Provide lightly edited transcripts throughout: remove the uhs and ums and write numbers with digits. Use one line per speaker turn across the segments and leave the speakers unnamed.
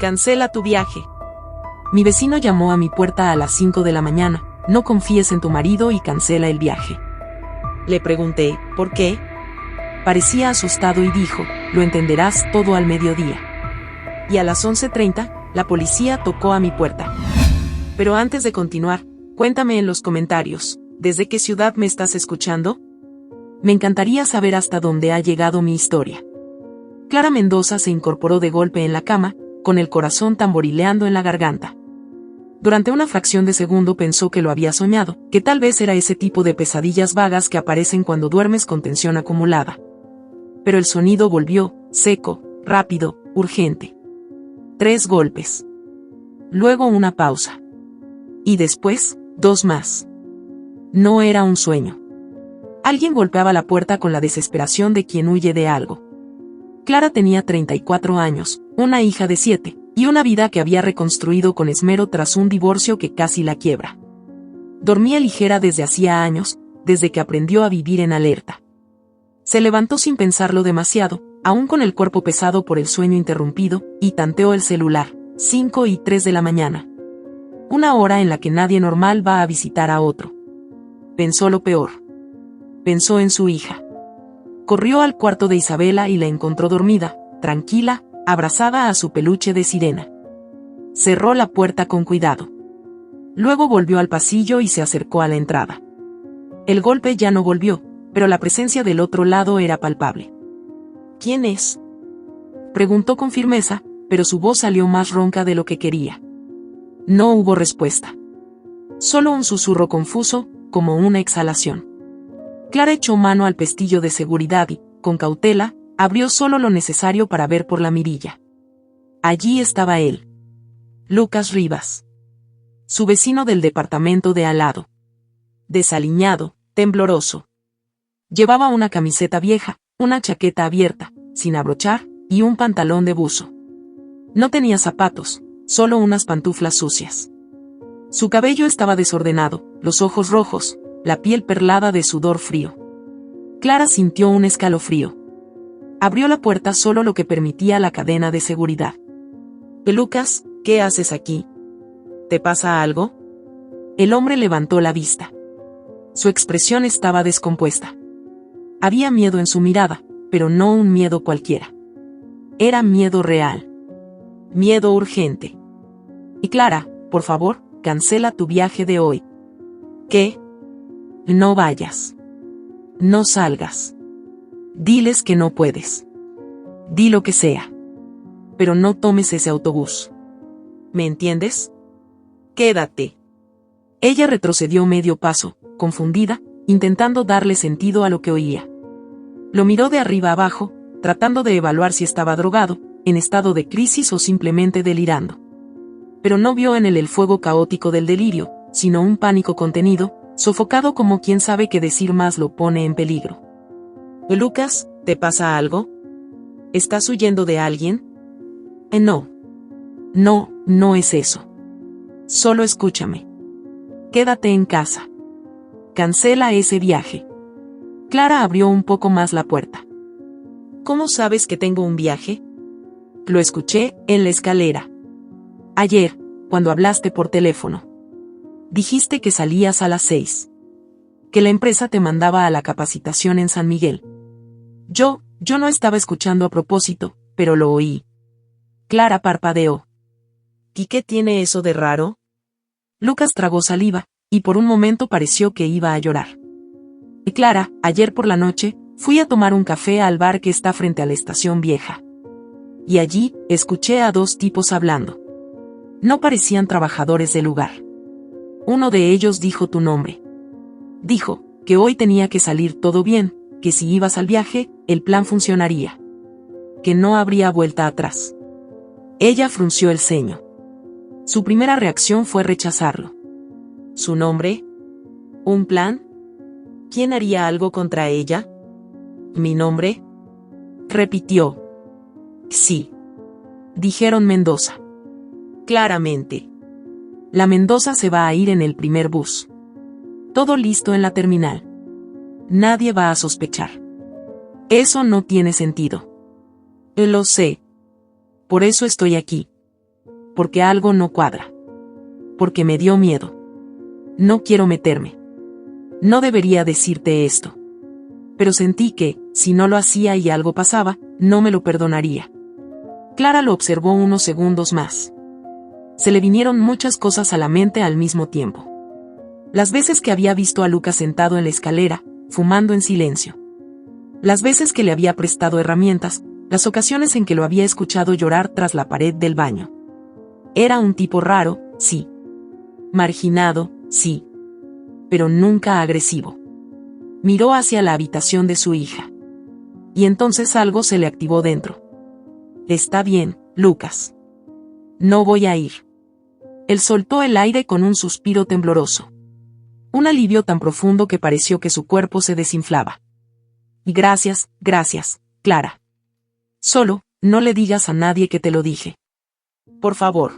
Cancela tu viaje.
Mi vecino llamó a mi puerta a las 5 de la mañana. No confíes en tu marido y cancela el viaje.
Le pregunté, ¿por qué?
Parecía asustado y dijo, lo entenderás todo al mediodía.
Y a las 11:30, la policía tocó a mi puerta. Pero antes de continuar, cuéntame en los comentarios, ¿desde qué ciudad me estás escuchando?
Me encantaría saber hasta dónde ha llegado mi historia. Clara Mendoza se incorporó de golpe en la cama, con el corazón tamborileando en la garganta. Durante una fracción de segundo pensó que lo había soñado, que tal vez era ese tipo de pesadillas vagas que aparecen cuando duermes con tensión acumulada. Pero el sonido volvió, seco, rápido, urgente. 3 golpes. Luego una pausa. Y después, 2 más. No era un sueño. Alguien golpeaba la puerta con la desesperación de quien huye de algo. Clara tenía 34 años, una hija de 7, y una vida que había reconstruido con esmero tras un divorcio que casi la quiebra. Dormía ligera desde hacía años, desde que aprendió a vivir en alerta. Se levantó sin pensarlo demasiado, aún con el cuerpo pesado por el sueño interrumpido, y tanteó el celular. 5:03 de la mañana. Una hora en la que nadie normal va a visitar a otro. Pensó lo peor. Pensó en su hija. Corrió al cuarto de Isabela y la encontró dormida, tranquila, abrazada a su peluche de sirena. Cerró la puerta con cuidado. Luego volvió al pasillo y se acercó a la entrada. El golpe ya no volvió, pero la presencia del otro lado era palpable.
¿Quién es?,
preguntó con firmeza, pero su voz salió más ronca de lo que quería. No hubo respuesta. Solo un susurro confuso, como una exhalación. Clara echó mano al pestillo de seguridad y, con cautela, abrió solo lo necesario para ver por la mirilla. Allí estaba él. Lucas Rivas. Su vecino del departamento de al lado. Desaliñado, tembloroso. Llevaba una camiseta vieja, una chaqueta abierta, sin abrochar, y un pantalón de buzo. No tenía zapatos, solo unas pantuflas sucias. Su cabello estaba desordenado, los ojos rojos, la piel perlada de sudor frío. Clara sintió un escalofrío. Abrió la puerta solo lo que permitía la cadena de seguridad.
Lucas, ¿qué haces aquí? ¿Te pasa algo?
El hombre levantó la vista. Su expresión estaba descompuesta. Había miedo en su mirada, pero no un miedo cualquiera. Era miedo real. Miedo urgente. Y Clara, por favor, cancela tu viaje de hoy.
¿Qué?
No vayas. No salgas. Diles que no puedes. Di lo que sea. Pero no tomes ese autobús.
¿Me entiendes? Quédate.
Ella retrocedió medio paso, confundida, intentando darle sentido a lo que oía. Lo miró de arriba abajo, tratando de evaluar si estaba drogado, en estado de crisis o simplemente delirando. Pero no vio en él el fuego caótico del delirio, sino un pánico contenido, sofocado como quien sabe que decir más lo pone en peligro.
Lucas, ¿te pasa algo? ¿Estás huyendo de alguien?
No. No es eso. Solo escúchame. Quédate en casa. Cancela ese viaje. Clara abrió un poco más la puerta.
¿Cómo sabes que tengo un viaje?
Lo escuché en la escalera. Ayer, cuando hablaste por teléfono. Dijiste que salías a las 6. Que la empresa te mandaba a la capacitación en San Miguel. Yo no estaba escuchando a propósito, pero lo oí. Clara parpadeó.
¿Y qué tiene eso de raro?
Lucas tragó saliva, y por un momento pareció que iba a llorar. Y Clara, ayer por la noche, fui a tomar un café al bar que está frente a la estación vieja. Y allí, escuché a 2 tipos hablando. No parecían trabajadores del lugar. Uno de ellos dijo tu nombre. Dijo, que hoy tenía que salir todo bien, que si ibas al viaje, el plan funcionaría. Que no habría vuelta atrás. Ella frunció el ceño. Su primera reacción fue rechazarlo.
¿Su nombre? ¿Un plan? ¿Quién haría algo contra ella? ¿Mi nombre?
Repitió. Sí. Dijeron Mendoza.
Claramente.
La Mendoza se va a ir en el primer bus. Todo listo en la terminal. Nadie va a sospechar. Eso no tiene sentido. Lo sé. Por eso estoy aquí. porque algo no cuadra. Porque me dio miedo. No quiero meterme. No debería decirte esto. Pero sentí que, si no lo hacía y algo pasaba, no me lo perdonaría. Clara lo observó unos segundos más. Se le vinieron muchas cosas a la mente al mismo tiempo. Las veces que había visto a Lucas sentado en la escalera, fumando en silencio. Las veces que le había prestado herramientas, las ocasiones en que lo había escuchado llorar tras la pared del baño. Era un tipo raro, sí. Marginado, sí. Pero nunca agresivo. Miró hacia la habitación de su hija. Y entonces algo se le activó dentro. Está bien, Lucas. No voy a ir. Él soltó el aire con un suspiro tembloroso. Un alivio tan profundo que pareció que su cuerpo se desinflaba. Y gracias, Clara. Solo, no le digas a nadie que te lo dije. Por favor.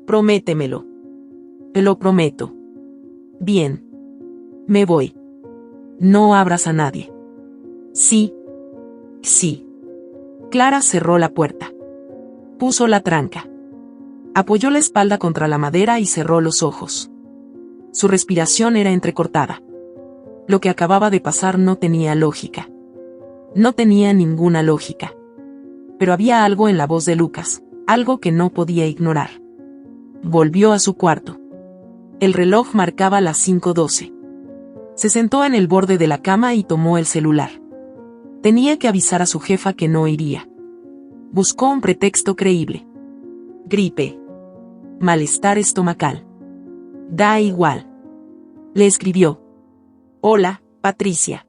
Prométemelo. Te lo prometo. Bien. Me voy. No abras a nadie. Sí. Sí. Clara cerró la puerta. Puso la tranca. Apoyó la espalda contra la madera y cerró los ojos. Su respiración era entrecortada. Lo que acababa de pasar no tenía lógica. No tenía ninguna lógica. Pero había algo en la voz de Lucas, algo que no podía ignorar. Volvió a su cuarto. El reloj marcaba las 5:12. Se sentó en el borde de la cama y tomó el celular. Tenía que avisar a su jefa que no iría. Buscó un pretexto creíble. Gripe. Malestar estomacal. Da igual. Le escribió. Hola, Patricia.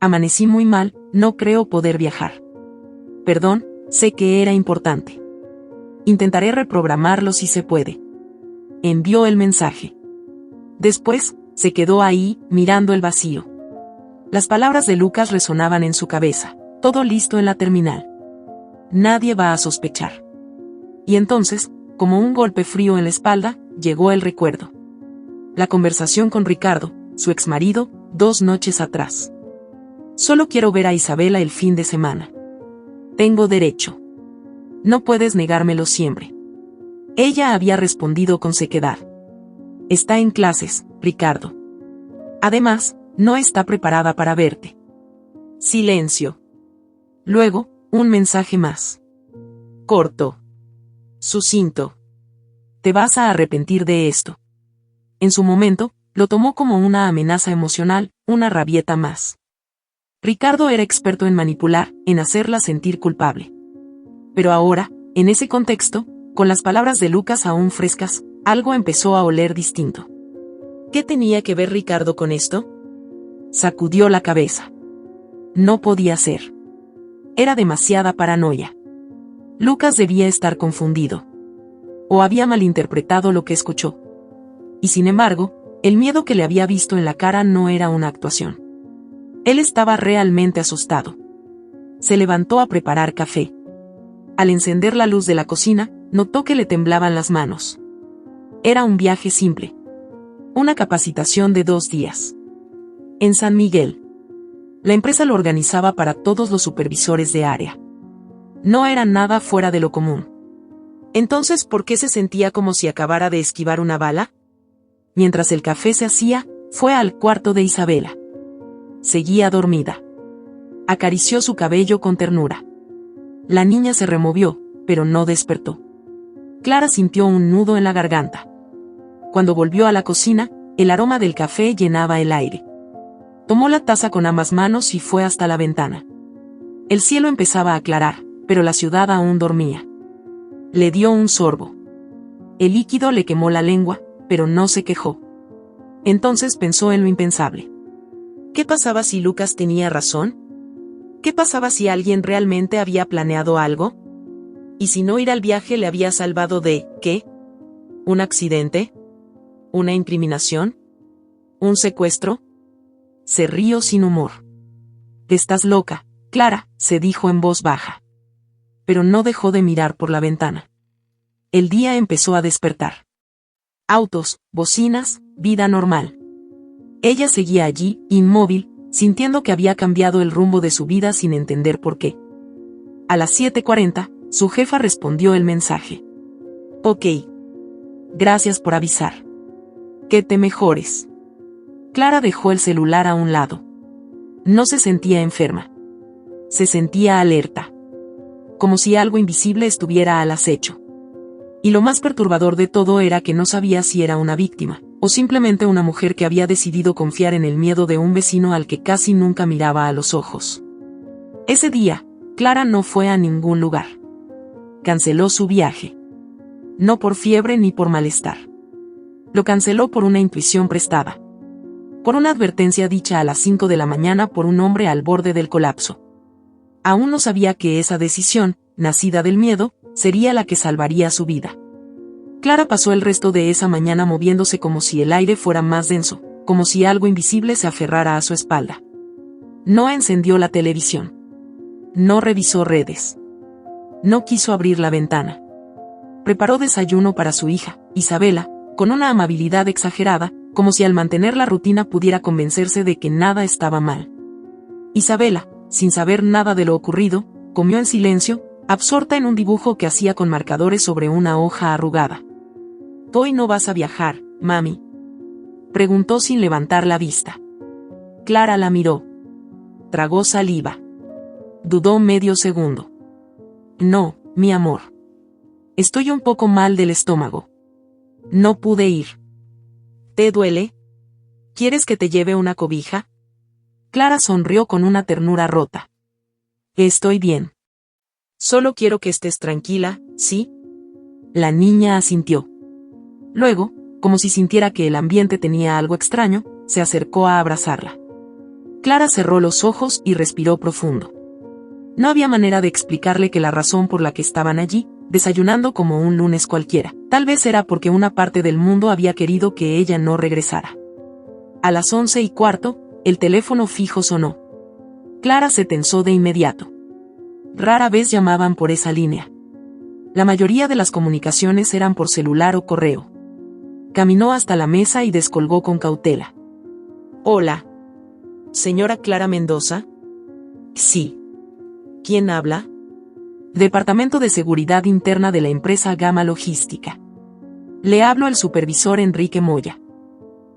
Amanecí muy mal, no creo poder viajar. Perdón, sé que era importante. Intentaré reprogramarlo si se puede. Envió el mensaje. Después, se quedó ahí, mirando el vacío. Las palabras de Lucas resonaban en su cabeza. Todo listo en la terminal. Nadie va a sospechar. Y entonces, como un golpe frío en la espalda, llegó el recuerdo. La conversación con Ricardo, su exmarido, 2 noches atrás. Solo quiero ver a Isabela el fin de semana. Tengo derecho. No puedes negármelo siempre. Ella había respondido con sequedad. Está en clases, Ricardo. Además, no está preparada para verte. Silencio. Luego, un mensaje más. Corto. Sucinto. Te vas a arrepentir de esto. En su momento, lo tomó como una amenaza emocional, una rabieta más. Ricardo era experto en manipular, en hacerla sentir culpable. Pero ahora, en ese contexto, con las palabras de Lucas aún frescas, algo empezó a oler distinto. ¿Qué tenía que ver Ricardo con esto? Sacudió la cabeza. No podía ser. Era demasiada paranoia. Lucas debía estar confundido. O había malinterpretado lo que escuchó. Y sin embargo, el miedo que le había visto en la cara no era una actuación. Él estaba realmente asustado. Se levantó a preparar café. Al encender la luz de la cocina, notó que le temblaban las manos. Era un viaje simple. Una capacitación de 2 días. En San Miguel. La empresa lo organizaba para todos los supervisores de área. No era nada fuera de lo común. Entonces, ¿por qué se sentía como si acabara de esquivar una bala? Mientras el café se hacía, fue al cuarto de Isabela. Seguía dormida. Acarició su cabello con ternura. La niña se removió, pero no despertó. Clara sintió un nudo en la garganta. Cuando volvió a la cocina, el aroma del café llenaba el aire. Tomó la taza con ambas manos y fue hasta la ventana. El cielo empezaba a aclarar, pero la ciudad aún dormía. Le dio un sorbo. El líquido le quemó la lengua, pero no se quejó. Entonces pensó en lo impensable. ¿Qué pasaba si Lucas tenía razón? ¿Qué pasaba si alguien realmente había planeado algo? ¿Y si no ir al viaje le había salvado de, qué? ¿Un accidente? ¿Una incriminación? ¿Un secuestro? Se rió sin humor. Estás loca, Clara, se dijo en voz baja. Pero no dejó de mirar por la ventana. El día empezó a despertar. Autos, bocinas, vida normal. Ella seguía allí, inmóvil, sintiendo que había cambiado el rumbo de su vida sin entender por qué. A las 7:40, su jefa respondió el mensaje. Ok. Gracias por avisar. Que te mejores. Clara dejó el celular a un lado. No se sentía enferma. Se sentía alerta. Como si algo invisible estuviera al acecho. Y lo más perturbador de todo era que no sabía si era una víctima, o simplemente una mujer que había decidido confiar en el miedo de un vecino al que casi nunca miraba a los ojos. Ese día, Clara no fue a ningún lugar. Canceló su viaje. No por fiebre ni por malestar. Lo canceló por una intuición prestada. Por una advertencia dicha a las 5 de la mañana por un hombre al borde del colapso. Aún no sabía que esa decisión, nacida del miedo, sería la que salvaría su vida. Clara pasó el resto de esa mañana moviéndose como si el aire fuera más denso, como si algo invisible se aferrara a su espalda. No encendió la televisión. No revisó redes. No quiso abrir la ventana. Preparó desayuno para su hija, Isabela, con una amabilidad exagerada, como si al mantener la rutina pudiera convencerse de que nada estaba mal. Isabela, sin saber nada de lo ocurrido, comió en silencio, absorta en un dibujo que hacía con marcadores sobre una hoja arrugada. «¿Hoy no vas a viajar, mami?», preguntó sin levantar la vista. Clara la miró. Tragó saliva. Dudó medio segundo. «No, mi amor. Estoy un poco mal del estómago. No pude ir». «¿Te duele? ¿Quieres que te lleve una cobija?». Clara sonrió con una ternura rota. «Estoy bien. Solo quiero que estés tranquila, ¿sí?». La niña asintió. Luego, como si sintiera que el ambiente tenía algo extraño, se acercó a abrazarla. Clara cerró los ojos y respiró profundo. No había manera de explicarle que la razón por la que estaban allí, desayunando como un lunes cualquiera, tal vez era porque una parte del mundo había querido que ella no regresara. A las 11:15, el teléfono fijo sonó. Clara se tensó de inmediato. Rara vez llamaban por esa línea. La mayoría de las comunicaciones eran por celular o correo. Caminó hasta la mesa y descolgó con cautela. «Hola. ¿Señora Clara Mendoza?». «Sí». «¿Quién habla?». «Departamento de Seguridad Interna de la empresa Gama Logística. Le hablo el supervisor Enrique Moya.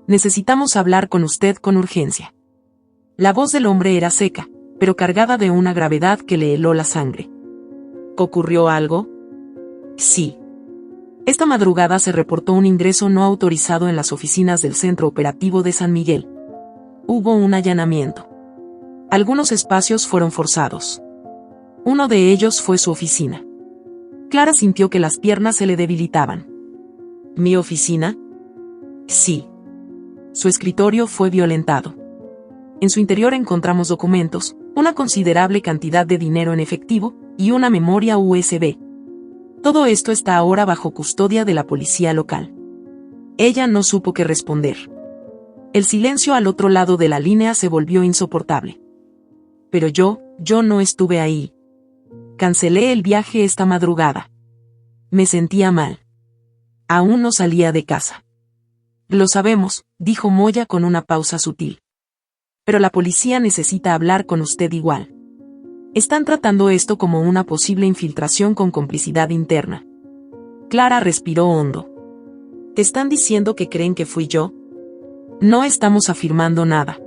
Necesitamos hablar con usted con urgencia». La voz del hombre era seca, pero cargada de una gravedad que le heló la sangre. «¿Ocurrió algo?». «Sí. Esta madrugada se reportó un ingreso no autorizado en las oficinas del Centro Operativo de San Miguel. Hubo un allanamiento. Algunos espacios fueron forzados. Uno de ellos fue su oficina». Clara sintió que las piernas se le debilitaban. «¿Mi oficina?». «Sí». Su escritorio fue violentado. En su interior encontramos documentos, una considerable cantidad de dinero en efectivo, y una memoria USB. Todo esto está ahora bajo custodia de la policía local. Ella no supo qué responder. El silencio al otro lado de la línea se volvió insoportable. «Pero yo no estuve ahí. Cancelé el viaje esta madrugada. Me sentía mal. Aún no salía de casa». «Lo sabemos», dijo Moya con una pausa sutil. «Pero la policía necesita hablar con usted igual. Están tratando esto como una posible infiltración con complicidad interna». Clara respiró hondo. «¿Te están diciendo que creen que fui yo?». «No estamos afirmando nada.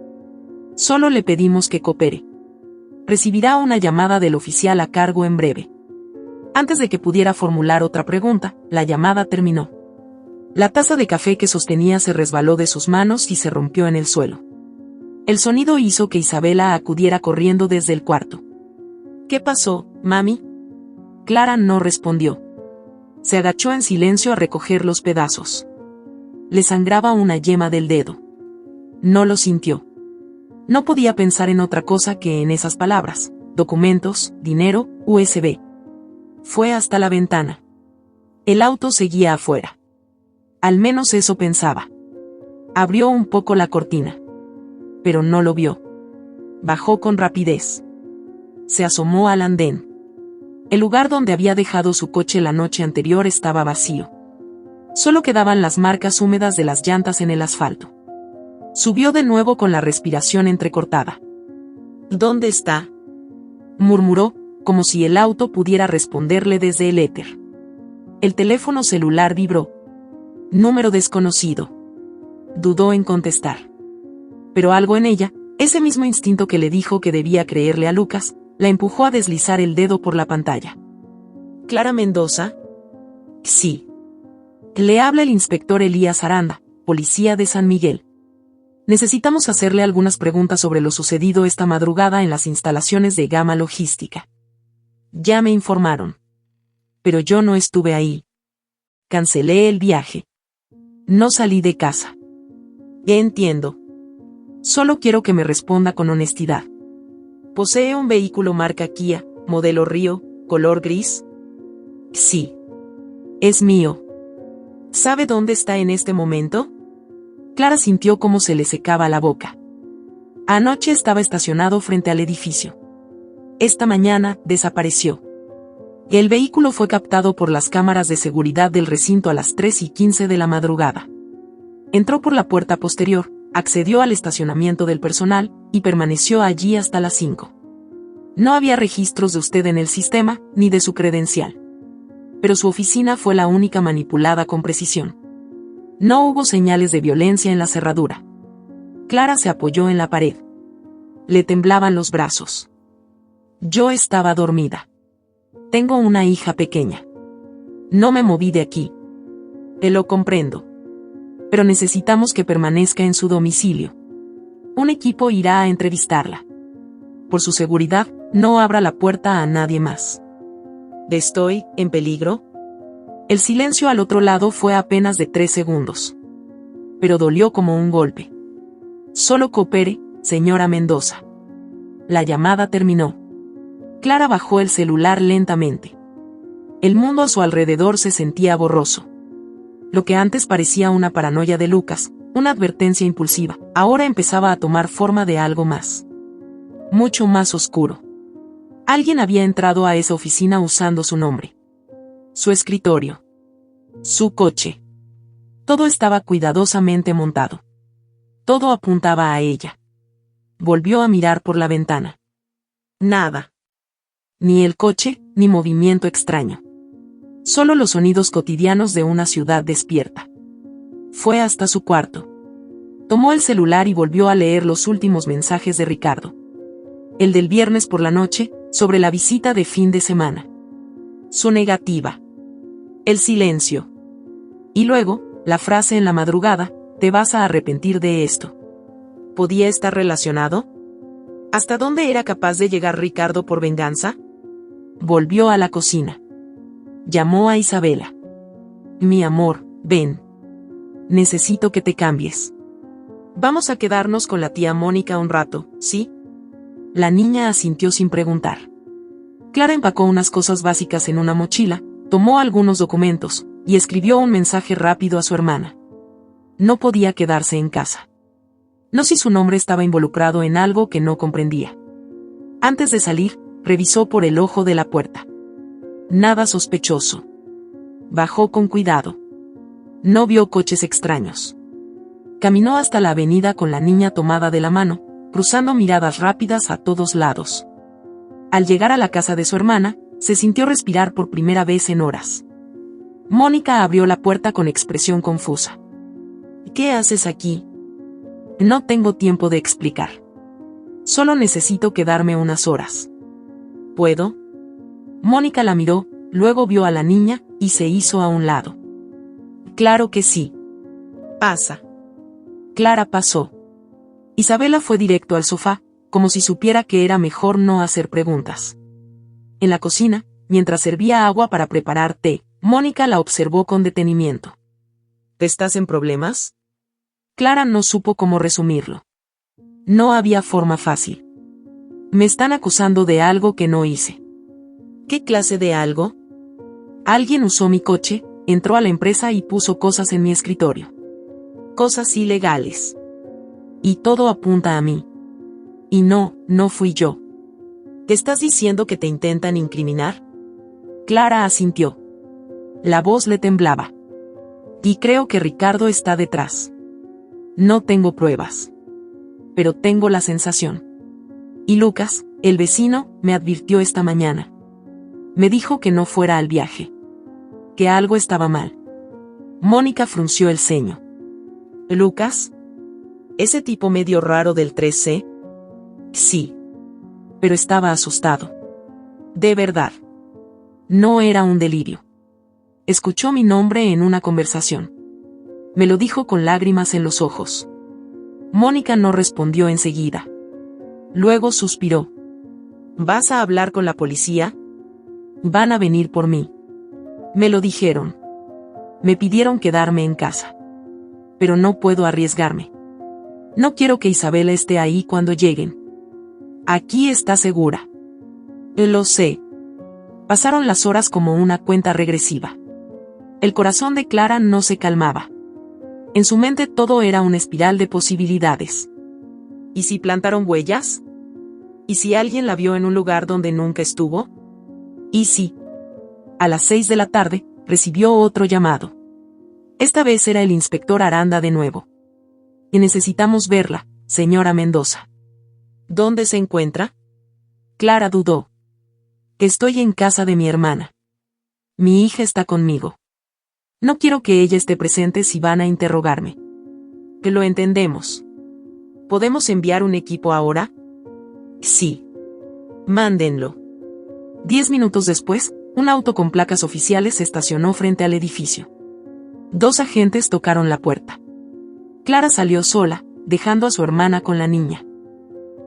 Solo le pedimos que coopere. Recibirá una llamada del oficial a cargo en breve». Antes de que pudiera formular otra pregunta, la llamada terminó. La taza de café que sostenía se resbaló de sus manos y se rompió en el suelo. El sonido hizo que Isabela acudiera corriendo desde el cuarto. «¿Qué pasó, mami?». Clara no respondió. Se agachó en silencio a recoger los pedazos. Le sangraba una yema del dedo. No lo sintió. No podía pensar en otra cosa que en esas palabras: documentos, dinero, USB. Fue hasta la ventana. El auto seguía afuera. Al menos eso pensaba. Abrió un poco la cortina. Pero no lo vio. Bajó con rapidez. Se asomó al andén. El lugar donde había dejado su coche la noche anterior estaba vacío. Solo quedaban las marcas húmedas de las llantas en el asfalto. Subió de nuevo con la respiración entrecortada. «¿Dónde está?», murmuró, como si el auto pudiera responderle desde el éter. El teléfono celular vibró. Número desconocido. Dudó en contestar. Pero algo en ella, ese mismo instinto que le dijo que debía creerle a Lucas, la empujó a deslizar el dedo por la pantalla.
¿Clara Mendoza?
Sí. Le habla el inspector Elías Aranda, policía de San Miguel. Necesitamos hacerle algunas preguntas sobre lo sucedido esta madrugada en las instalaciones de Gama Logística. Ya me informaron. Pero yo no estuve ahí. Cancelé el viaje. No salí de casa.
Entiendo.
Solo quiero que me responda con honestidad.
¿Posee un vehículo marca Kia, modelo Río, color gris?
Sí. Es mío.
¿Sabe dónde está en este momento?
Clara sintió cómo se le secaba la boca. Anoche estaba estacionado frente al edificio. Esta mañana, desapareció. El vehículo fue captado por las cámaras de seguridad del recinto a las 3:15 de la madrugada. Entró por la puerta posterior, accedió al estacionamiento del personal, y permaneció allí hasta las 5. No había registros de usted en el sistema, ni de su credencial. Pero su oficina fue la única manipulada con precisión. No hubo señales de violencia en la cerradura. Clara se apoyó en la pared. Le temblaban los brazos. Yo estaba dormida. Tengo una hija pequeña. No me moví de aquí. Lo comprendo. Pero necesitamos que permanezca en su domicilio. Un equipo irá a entrevistarla. Por su seguridad, no abra la puerta a nadie más.
¿Estoy en peligro?
El silencio al otro lado fue apenas de 3 segundos. Pero dolió como un golpe. Solo coopere, señora Mendoza. La llamada terminó. Clara bajó el celular lentamente. El mundo a su alrededor se sentía borroso. Lo que antes parecía una paranoia de Lucas, una advertencia impulsiva, ahora empezaba a tomar forma de algo más. Mucho más oscuro. Alguien había entrado a esa oficina usando su nombre. Su escritorio. Su coche. Todo estaba cuidadosamente montado. Todo apuntaba a ella. Volvió a mirar por la ventana. Nada. Ni el coche, ni movimiento extraño. Solo los sonidos cotidianos de una ciudad despierta. Fue hasta su cuarto. Tomó el celular y volvió a leer los últimos mensajes de Ricardo. El del viernes por la noche, sobre la visita de fin de semana. Su negativa. El silencio. Y luego, la frase en la madrugada, te vas a arrepentir de esto.
¿Podía estar relacionado? ¿Hasta dónde era capaz de llegar Ricardo por venganza?
Volvió a la cocina. Llamó a Isabela. Mi amor, ven. Necesito que te cambies.
Vamos a quedarnos con la tía Mónica un rato, ¿sí?
La niña asintió sin preguntar. Clara empacó unas cosas básicas en una mochila, tomó algunos documentos, y escribió un mensaje rápido a su hermana. No podía quedarse en casa. No si su nombre estaba involucrado en algo que no comprendía. Antes de salir, revisó por el ojo de la puerta. Nada sospechoso. Bajó con cuidado. No vio coches extraños. Caminó hasta la avenida con la niña tomada de la mano, cruzando miradas rápidas a todos lados. Al llegar a la casa de su hermana, se sintió respirar por primera vez en horas. Mónica abrió la puerta con expresión confusa.
¿Qué haces aquí?
No tengo tiempo de explicar. Solo necesito quedarme unas horas.
¿Puedo?
Mónica la miró, luego vio a la niña, y se hizo a un lado. Claro que sí.
Pasa.
Clara pasó. Isabela fue directo al sofá, como si supiera que era mejor no hacer preguntas. En la cocina, mientras servía agua para preparar té, Mónica la observó con detenimiento.
¿Estás en problemas?
Clara no supo cómo resumirlo. No había forma fácil. Me están acusando de algo que no hice.
¿Qué clase de algo?
Alguien usó mi coche, entró a la empresa y puso cosas en mi escritorio.
Cosas ilegales.
Y todo apunta a mí. Y no fui yo.
¿Te estás diciendo que te intentan incriminar?
Clara asintió. La voz le temblaba. Y creo que Ricardo está detrás. No tengo pruebas. Pero tengo la sensación. Y Lucas, el vecino, me advirtió esta mañana. Me dijo que no fuera al viaje. que algo estaba mal. Mónica frunció el ceño.
¿Lucas? ¿Ese tipo medio raro del 3C?
Sí. Pero estaba asustado.
¿De verdad?
No era un delirio. Escuchó mi nombre en una conversación. Me lo dijo con lágrimas en los ojos. Mónica no respondió enseguida. Luego suspiró.
¿Vas a hablar con la policía?
Van a venir por mí. Me lo dijeron. Me pidieron quedarme en casa. Pero no puedo arriesgarme. No quiero que Isabela esté ahí cuando lleguen. Aquí está segura.
Lo sé.
Pasaron las horas como una cuenta regresiva. El corazón de Clara no se calmaba. En su mente todo era una espiral de posibilidades.
¿Y si plantaron huellas? ¿Y si alguien la vio en un lugar donde nunca estuvo?
Y sí. A las 6 de la tarde, recibió otro llamado. Esta vez era el inspector Aranda de nuevo. Y necesitamos verla, señora Mendoza.
¿Dónde se encuentra?
Clara dudó. Estoy en casa de mi hermana. Mi hija está conmigo. No quiero que ella esté presente si van a interrogarme.
Que lo entendemos. ¿Podemos enviar un equipo ahora?
Sí.
Mándenlo.
10 minutos después, un auto con placas oficiales se estacionó frente al edificio. 2 agentes tocaron la puerta. Clara salió sola, dejando a su hermana con la niña.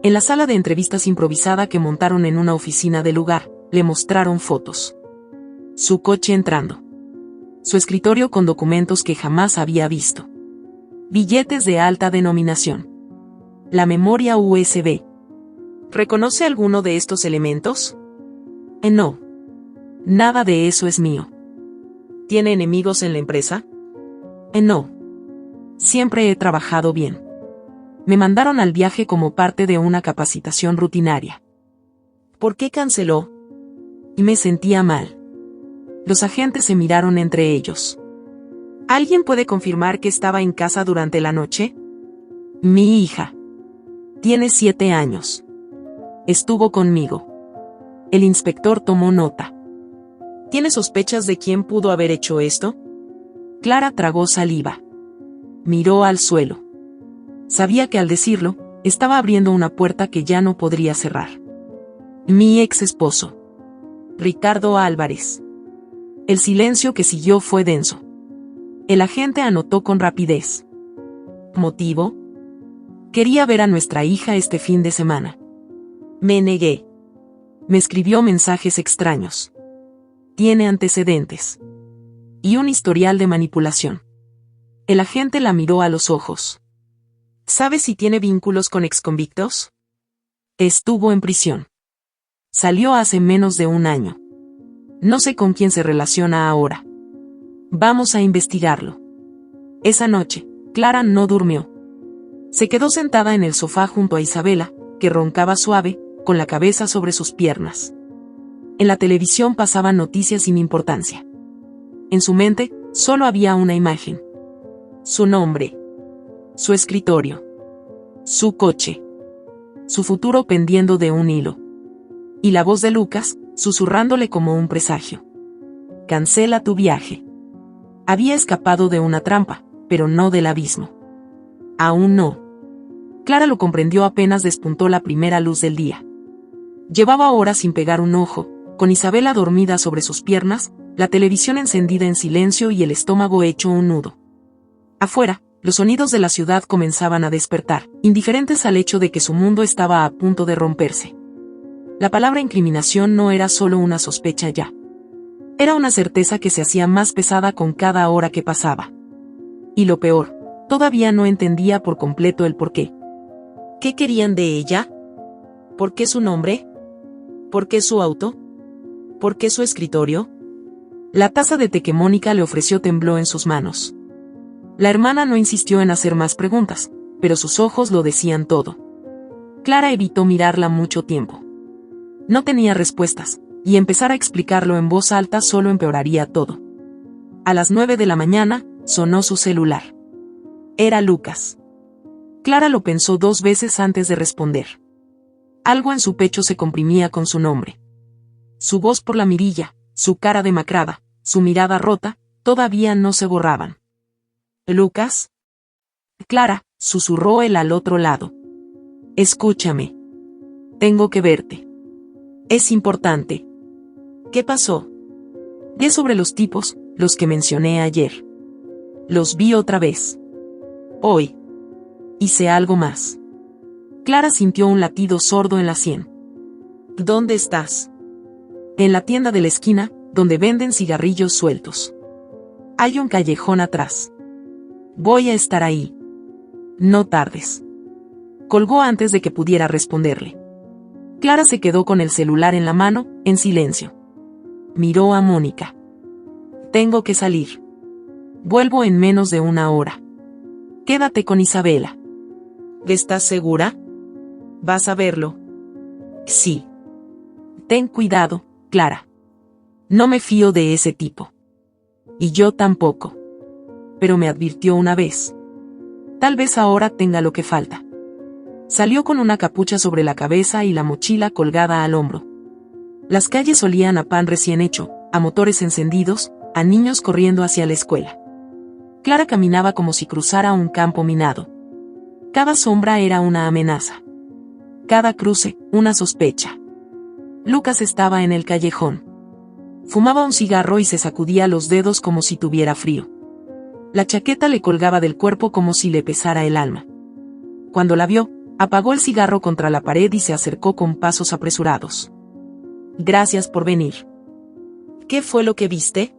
En la sala de entrevistas improvisada que montaron en una oficina del lugar, le mostraron fotos. Su coche entrando. Su escritorio con documentos que jamás había visto. Billetes de alta denominación. La memoria USB.
¿Reconoce alguno de estos elementos?
No. Nada de eso es mío.
¿Tiene enemigos en la empresa?
No. Siempre he trabajado bien. Me mandaron al viaje como parte de una capacitación rutinaria.
¿Por qué canceló?
Y me sentía mal. Los agentes se miraron entre ellos.
¿Alguien puede confirmar que estaba en casa durante la noche?
Mi hija. Tiene 7 años. Estuvo conmigo. El inspector tomó nota.
¿Tiene sospechas de quién pudo haber hecho esto?
Clara tragó saliva. Miró al suelo. Sabía que al decirlo, estaba abriendo una puerta que ya no podría cerrar. Mi ex esposo. Ricardo Álvarez. El silencio que siguió fue denso. El agente anotó con rapidez. ¿Motivo? Quería ver a nuestra hija este fin de semana. Me negué. Me escribió mensajes extraños. Tiene antecedentes. Y un historial de manipulación. El agente la miró a los ojos.
¿Sabe si tiene vínculos con exconvictos?
Estuvo en prisión. Salió hace menos de 1 año. No sé con quién se relaciona ahora. Vamos a investigarlo. Esa noche, Clara no durmió. Se quedó sentada en el sofá junto a Isabela, que roncaba suave, con la cabeza sobre sus piernas. En la televisión pasaban noticias sin importancia. En su mente, solo había una imagen. Su nombre. Su escritorio. Su coche. Su futuro pendiendo de un hilo. Y la voz de Lucas, susurrándole como un presagio. Cancela tu viaje. Había escapado de una trampa, pero no del abismo. Aún no. Clara lo comprendió apenas despuntó la primera luz del día. Llevaba horas sin pegar un ojo, con Isabela dormida sobre sus piernas, la televisión encendida en silencio y el estómago hecho un nudo. Afuera, los sonidos de la ciudad comenzaban a despertar, indiferentes al hecho de que su mundo estaba a punto de romperse. La palabra incriminación no era solo una sospecha ya. Era una certeza que se hacía más pesada con cada hora que pasaba. Y lo peor, todavía no entendía por completo el porqué.
¿Qué querían de ella? ¿Por qué su nombre? ¿Por qué su auto? ¿Por qué su escritorio?
La taza de té que Mónica le ofreció tembló en sus manos. La hermana no insistió en hacer más preguntas, pero sus ojos lo decían todo. Clara evitó mirarla mucho tiempo. No tenía respuestas, y empezar a explicarlo en voz alta solo empeoraría todo. A las 9 de la mañana, sonó su celular. Era Lucas. Clara lo pensó 2 veces antes de responder. Algo en su pecho se comprimía con su nombre. Su voz por la mirilla, su cara demacrada, su mirada rota, todavía no se borraban. ¿Lucas? Clara, susurró él al otro lado. Escúchame. Tengo que verte. Es importante. ¿Qué pasó? Vi sobre los tipos, los que mencioné ayer. Los vi otra vez. Hoy. Hice algo más. Clara sintió un latido sordo en la sien. ¿Dónde estás? En la tienda de la esquina, donde venden cigarrillos sueltos. Hay un callejón atrás. Voy a estar ahí. No tardes. Colgó antes de que pudiera responderle. Clara se quedó con el celular en la mano, en silencio. Miró a Mónica. Tengo que salir. Vuelvo en menos de una hora. Quédate con Isabela. ¿Estás segura? ¿Vas a verlo? Sí. Ten cuidado, Clara. No me fío de ese tipo. Y yo tampoco. Pero me advirtió una vez. Tal vez ahora tenga lo que falta. Salió con una capucha sobre la cabeza y la mochila colgada al hombro. Las calles olían a pan recién hecho, a motores encendidos, a niños corriendo hacia la escuela. Clara caminaba como si cruzara un campo minado. Cada sombra era una amenaza. Cada cruce, una sospecha. Lucas estaba en el callejón. Fumaba un cigarro y se sacudía los dedos como si tuviera frío. La chaqueta le colgaba del cuerpo como si le pesara el alma. Cuando la vio, apagó el cigarro contra la pared y se acercó con pasos apresurados. Gracias por venir. ¿Qué fue lo que viste?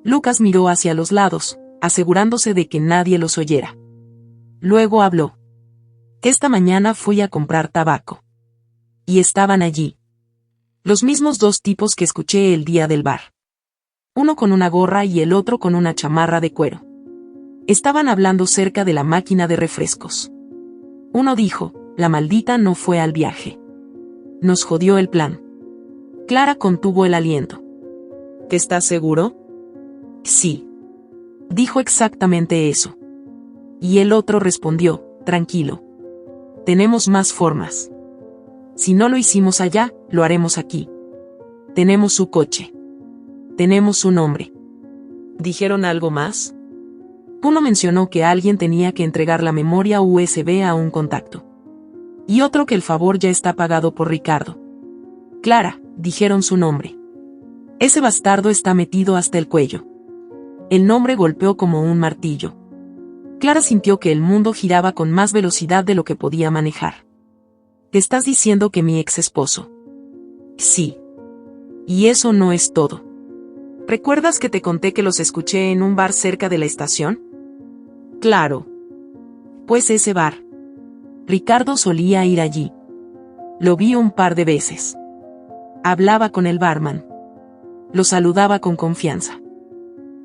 Lucas miró hacia los lados, asegurándose de que nadie los oyera. Luego habló. Esta mañana fui a comprar tabaco. Y estaban allí. Los mismos dos tipos que escuché el día del bar. Uno con una gorra y el otro con una chamarra de cuero. Estaban hablando cerca de la máquina de refrescos. Uno dijo, la maldita no fue al viaje. Nos jodió el plan. Clara contuvo el aliento. ¿Estás seguro? Sí. Dijo exactamente eso. Y el otro respondió, tranquilo. Tenemos más formas. Si no lo hicimos allá, lo haremos aquí. Tenemos su coche. Tenemos su nombre. ¿Dijeron algo más? Uno mencionó que alguien tenía que entregar la memoria USB a un contacto. Y otro que el favor ya está pagado por Ricardo. Clara, dijeron su nombre. Ese bastardo está metido hasta el cuello. El nombre golpeó como un martillo. Clara sintió que el mundo giraba con más velocidad de lo que podía manejar. ¿Te estás diciendo que mi ex esposo? Sí. Y eso no es todo. ¿Recuerdas que te conté que los escuché en un bar cerca de la estación? Claro. Pues ese bar. Ricardo solía ir allí. Lo vi un par de veces. Hablaba con el barman. Lo saludaba con confianza.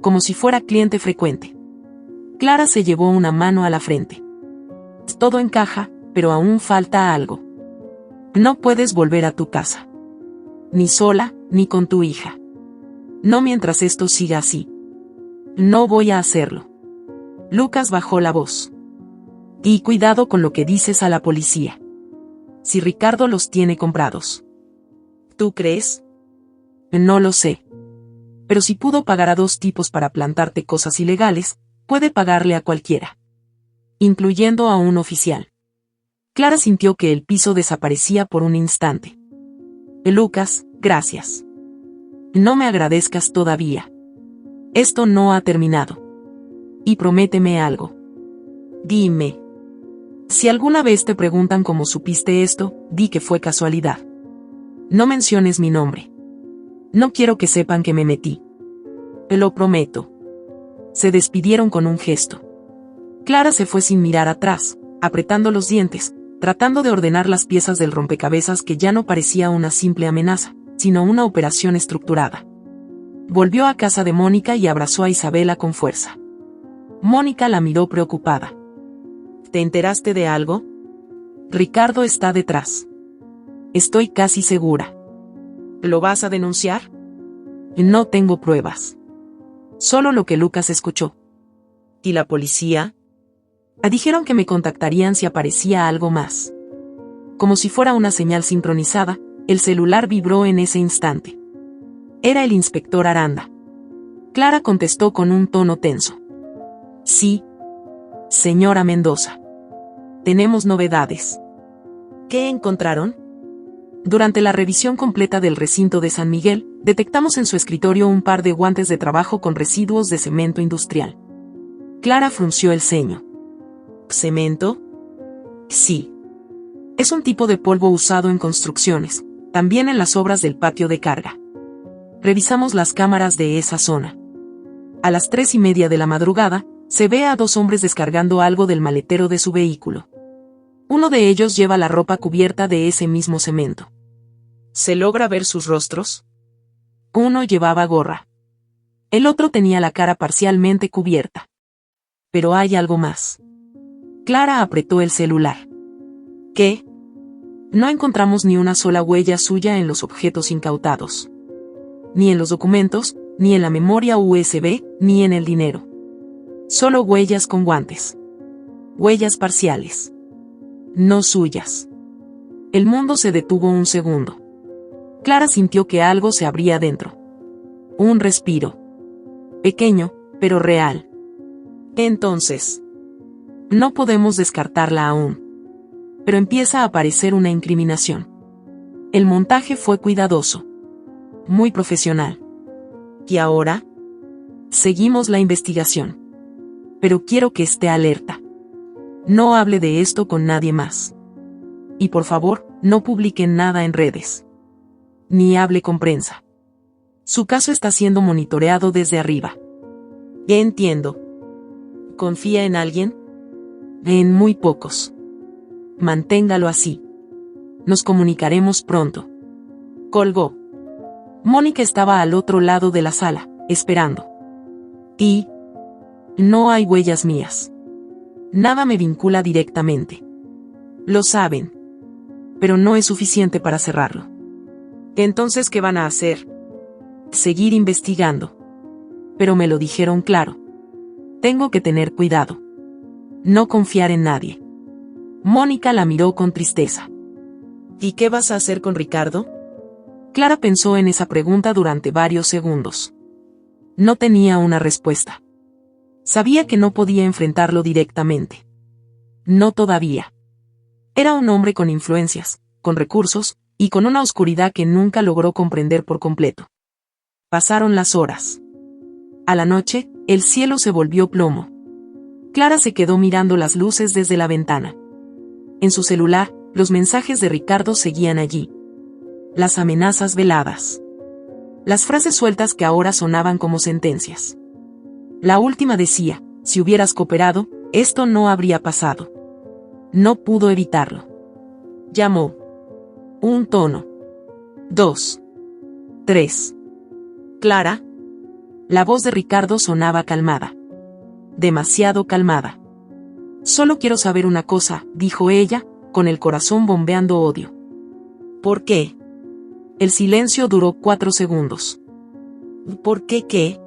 Como si fuera cliente frecuente. Clara se llevó una mano a la frente. Todo encaja, pero aún falta algo. No puedes volver a tu casa. Ni sola, ni con tu hija. No mientras esto siga así. No voy a hacerlo. Lucas bajó la voz. Y cuidado con lo que dices a la policía. Si Ricardo los tiene comprados. ¿Tú crees? No lo sé. Pero si pudo pagar a dos tipos para plantarte cosas ilegales, puede pagarle a cualquiera. Incluyendo a un oficial. Clara sintió que el piso desaparecía por un instante. Lucas, gracias. No me agradezcas todavía. Esto no ha terminado. Y prométeme algo. Dime. Si alguna vez te preguntan cómo supiste esto, di que fue casualidad. No menciones mi nombre. No quiero que sepan que me metí. Te lo prometo. Se despidieron con un gesto. Clara se fue sin mirar atrás, apretando los dientes, tratando de ordenar las piezas del rompecabezas que ya no parecía una simple amenaza, sino una operación estructurada. Volvió a casa de Mónica y abrazó a Isabela con fuerza. Mónica la miró preocupada. ¿Te enteraste de algo? Ricardo está detrás. Estoy casi segura. ¿Lo vas a denunciar? No tengo pruebas. Solo lo que Lucas escuchó. ¿Y la policía? Dijeron que me contactarían si aparecía algo más. Como si fuera una señal sincronizada, el celular vibró en ese instante. Era el inspector Aranda. Clara contestó con un tono tenso. Sí, señora Mendoza. Tenemos novedades.
¿Qué encontraron?
Durante la revisión completa del recinto de San Miguel, detectamos en su escritorio un par de guantes de trabajo con residuos de cemento industrial. Clara frunció el ceño.
¿Cemento?
Sí. Es un tipo de polvo usado en construcciones, también en las obras del patio de carga. Revisamos las cámaras de esa zona. A las 3:30 de la madrugada, se ve a 2 hombres descargando algo del maletero de su vehículo. Uno de ellos lleva la ropa cubierta de ese mismo cemento.
¿Se logra ver sus rostros?
Uno llevaba gorra. El otro tenía la cara parcialmente cubierta. Pero hay algo más. Clara apretó el celular.
¿Qué?
No encontramos ni una sola huella suya en los objetos incautados. Ni en los documentos, ni en la memoria USB, ni en el dinero. Solo huellas con guantes. Huellas parciales. No suyas. El mundo se detuvo un segundo. Clara sintió que algo se abría dentro. Un respiro. Pequeño, pero real.
Entonces,
no podemos descartarla aún. Pero empieza a aparecer una incriminación. El montaje fue cuidadoso. Muy profesional.
¿y ahora?
Seguimos la investigación. Pero quiero que esté alerta. No hable de esto con nadie más. Y por favor, no publique nada en redes. Ni hable con prensa. Su caso está siendo monitoreado desde arriba.
Ya entiendo. ¿Confía en alguien?
En muy pocos. Manténgalo así. Nos comunicaremos pronto. Colgó. Mónica estaba al otro lado de la sala, esperando. Y no hay huellas mías. Nada me vincula directamente. Lo saben. Pero no es suficiente para cerrarlo.
Entonces, ¿qué van a hacer?
Seguir investigando. Pero me lo dijeron claro. Tengo que tener cuidado. No confiar en nadie. Mónica la miró con tristeza.
¿Y qué vas a hacer con Ricardo?
Clara pensó en esa pregunta durante varios segundos. No tenía una respuesta. Sabía que no podía enfrentarlo directamente. No todavía. Era un hombre con influencias, con recursos, y con una oscuridad que nunca logró comprender por completo. Pasaron las horas. A la noche, el cielo se volvió plomo. Clara se quedó mirando las luces desde la ventana. En su celular, los mensajes de Ricardo seguían allí. Las amenazas veladas. Las frases sueltas que ahora sonaban como sentencias. La última decía, si hubieras cooperado, esto no habría pasado. No pudo evitarlo. Llamó. Un tono. 2. 3.
Clara.
La voz de Ricardo sonaba calmada. Demasiado calmada. Solo quiero saber una cosa, dijo ella, con el corazón bombeando odio.
¿Por qué?
El silencio duró 4 segundos.
¿Por qué qué?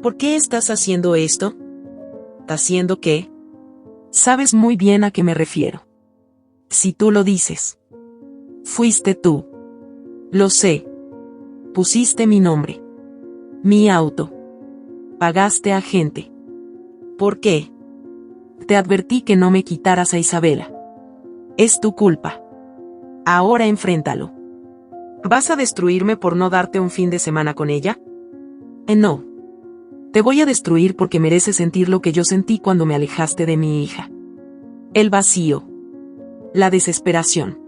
¿Por qué estás haciendo esto? ¿Haciendo qué?
Sabes muy bien a qué me refiero. Si tú lo dices. Fuiste tú. Lo sé. Pusiste mi nombre. Mi auto. Pagaste a gente.
¿Por qué?
Te advertí que no me quitaras a Isabela. Es tu culpa. Ahora enfréntalo.
¿Vas a destruirme por no darte un fin de semana con ella?
No. Te voy a destruir porque mereces sentir lo que yo sentí cuando me alejaste de mi hija. El vacío. La desesperación.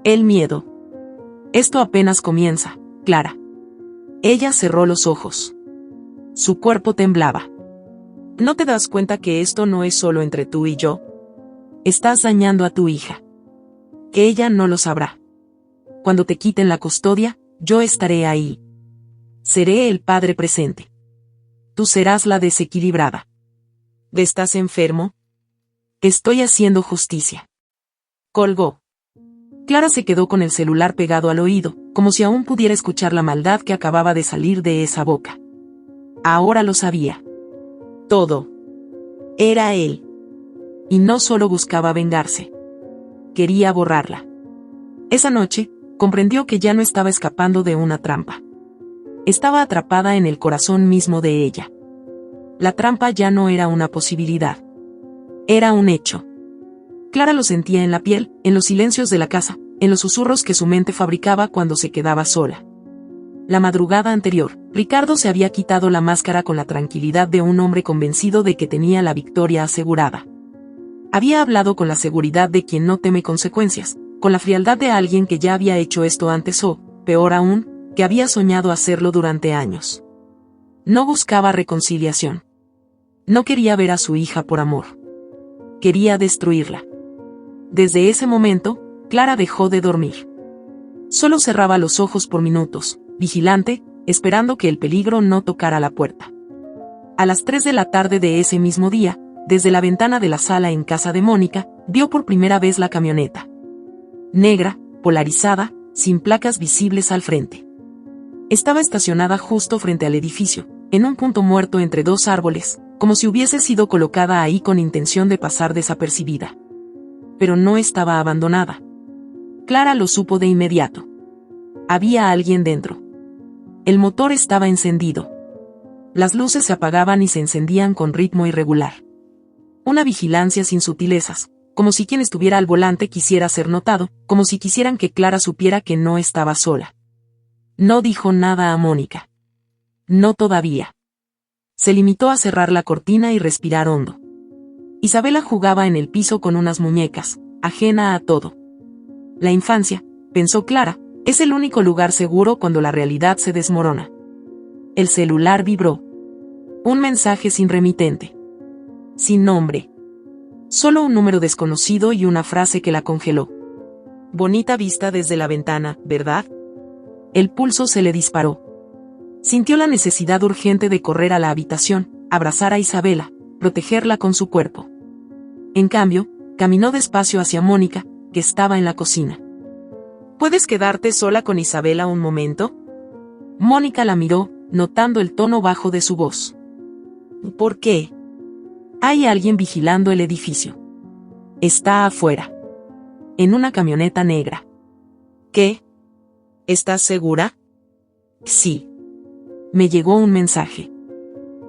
El miedo. Esto apenas comienza, Clara. Ella cerró los ojos. Su cuerpo temblaba.
¿No te das cuenta que esto no es solo entre tú y yo?
Estás dañando a tu hija. Ella no lo sabrá. Cuando te quiten la custodia, yo estaré ahí. Seré el padre presente. Tú serás la desequilibrada.
¿Estás enfermo?
Estoy haciendo justicia. Colgó. Clara se quedó con el celular pegado al oído, como si aún pudiera escuchar la maldad que acababa de salir de esa boca. Ahora lo sabía. Todo. Era él. Y no solo buscaba vengarse. Quería borrarla. Esa noche, comprendió que ya no estaba escapando de una trampa. Estaba atrapada en el corazón mismo de ella. La trampa ya no era una posibilidad. Era un hecho. Clara lo sentía en la piel, en los silencios de la casa, en los susurros que su mente fabricaba cuando se quedaba sola. La madrugada anterior, Ricardo se había quitado la máscara con la tranquilidad de un hombre convencido de que tenía la victoria asegurada. Había hablado con la seguridad de quien no teme consecuencias, con la frialdad de alguien que ya había hecho esto antes o, peor aún, que había soñado hacerlo durante años. No buscaba reconciliación. No quería ver a su hija por amor. Quería destruirla. Desde ese momento, Clara dejó de dormir. Solo cerraba los ojos por minutos, vigilante, esperando que el peligro no tocara la puerta. A las 3 de la tarde de ese mismo día, desde la ventana de la sala en casa de Mónica, vio por primera vez la camioneta. Negra, polarizada, sin placas visibles al frente. Estaba estacionada justo frente al edificio, en un punto muerto entre dos árboles, como si hubiese sido colocada ahí con intención de pasar desapercibida. Pero no estaba abandonada. Clara lo supo de inmediato. Había alguien dentro. El motor estaba encendido. Las luces se apagaban y se encendían con ritmo irregular. Una vigilancia sin sutilezas, como si quien estuviera al volante quisiera ser notado, como si quisieran que Clara supiera que no estaba sola. No dijo nada a Mónica. No todavía. Se limitó a cerrar la cortina y respirar hondo. Isabela jugaba en el piso con unas muñecas, ajena a todo. La infancia, pensó Clara, es el único lugar seguro cuando la realidad se desmorona. El celular vibró. Un mensaje sin remitente. Sin nombre. Solo un número desconocido y una frase que la congeló. Bonita vista desde la ventana, ¿verdad? El pulso se le disparó. Sintió la necesidad urgente de correr a la habitación, abrazar a Isabela, protegerla con su cuerpo. En cambio, caminó despacio hacia Mónica, que estaba en la cocina. ¿Puedes quedarte sola con Isabela un momento? Mónica la miró, notando el tono bajo de su voz. ¿Por qué? Hay alguien vigilando el edificio. Está afuera. En una camioneta negra. ¿Qué? ¿Estás segura? Sí. Me llegó un mensaje.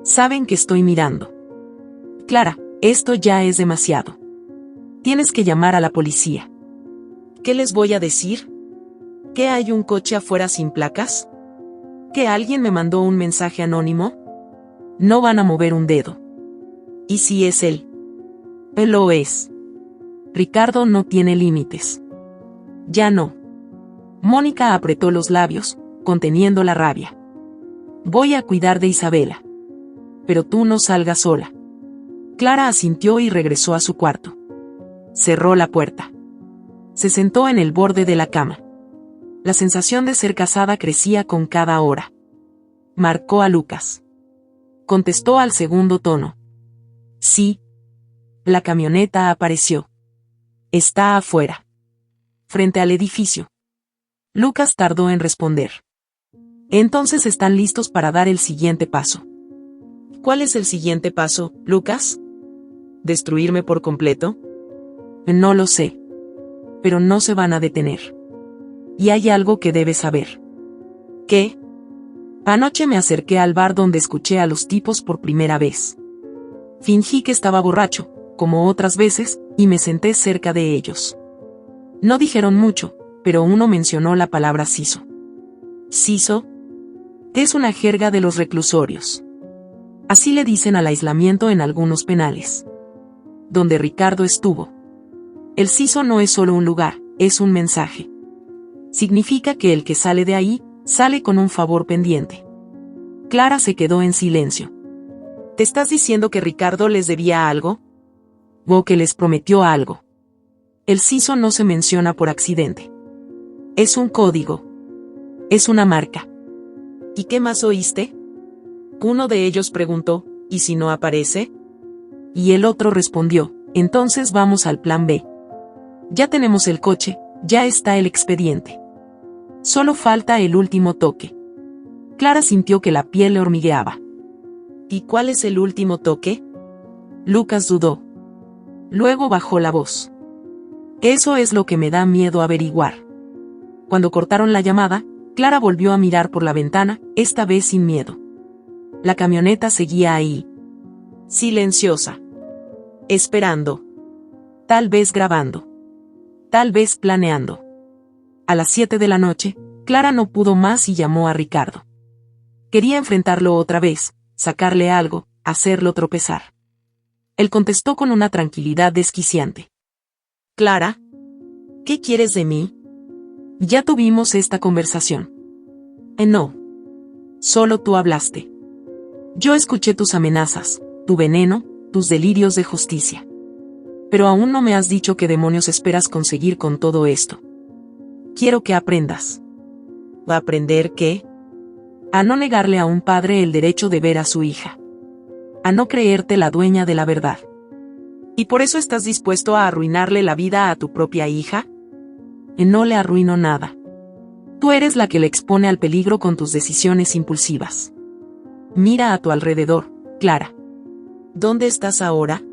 Saben que estoy mirando. Clara, esto ya es demasiado. Tienes que llamar a la policía. ¿Qué les voy a decir? ¿Que hay un coche afuera sin placas? ¿Que alguien me mandó un mensaje anónimo? No van a mover un dedo. ¿Y si es él? Él lo es. Ricardo no tiene límites. Ya no. Mónica apretó los labios, conteniendo la rabia. Voy a cuidar de Isabela. Pero tú no salgas sola. Clara asintió y regresó a su cuarto. Cerró la puerta. Se sentó en el borde de la cama. La sensación de ser casada crecía con cada hora. Marcó a Lucas. Contestó al segundo tono. Sí. La camioneta apareció. Está afuera. Frente al edificio. Lucas tardó en responder. Entonces están listos para dar el siguiente paso. ¿Cuál es el siguiente paso, Lucas? ¿Destruirme por completo? No lo sé. Pero no se van a detener. Y hay algo que debes saber. ¿Qué? Anoche me acerqué al bar donde escuché a los tipos por primera vez. Fingí que estaba borracho, como otras veces, y me senté cerca de ellos. No dijeron mucho, pero uno mencionó la palabra siso. ¿Siso? Es una jerga de los reclusorios. Así le dicen al aislamiento en algunos penales. Donde Ricardo estuvo. El siso no es solo un lugar, es un mensaje. Significa que el que sale de ahí, sale con un favor pendiente. Clara se quedó en silencio. ¿Te estás diciendo que Ricardo les debía algo? ¿O que les prometió algo? El siso no se menciona por accidente. Es un código. Es una marca. ¿Y qué más oíste? Uno de ellos preguntó, ¿y si no aparece? Y el otro respondió, entonces vamos al plan B. Ya tenemos el coche, ya está el expediente. Solo falta el último toque. Clara sintió que la piel le hormigueaba. ¿Y cuál es el último toque? Lucas dudó. Luego bajó la voz. Eso es lo que me da miedo averiguar. Cuando cortaron la llamada, Clara volvió a mirar por la ventana, esta vez sin miedo. La camioneta seguía ahí. Silenciosa. Esperando. Tal vez grabando. Tal vez planeando. A las 7 de la noche, Clara no pudo más y llamó a Ricardo. Quería enfrentarlo otra vez, sacarle algo, hacerlo tropezar. Él contestó con una tranquilidad desquiciante. Clara, ¿qué quieres de mí? Ya tuvimos esta conversación. No. Solo tú hablaste. Yo escuché tus amenazas, tu veneno, tus delirios de justicia. Pero aún no me has dicho qué demonios esperas conseguir con todo esto. Quiero que aprendas. ¿Va a aprender qué? A no negarle a un padre el derecho de ver a su hija. A no creerte la dueña de la verdad. ¿Y por eso estás dispuesto a arruinarle la vida a tu propia hija? No le arruino nada. Tú eres la que le expone al peligro con tus decisiones impulsivas. Mira a tu alrededor, Clara. ¿Dónde estás ahora?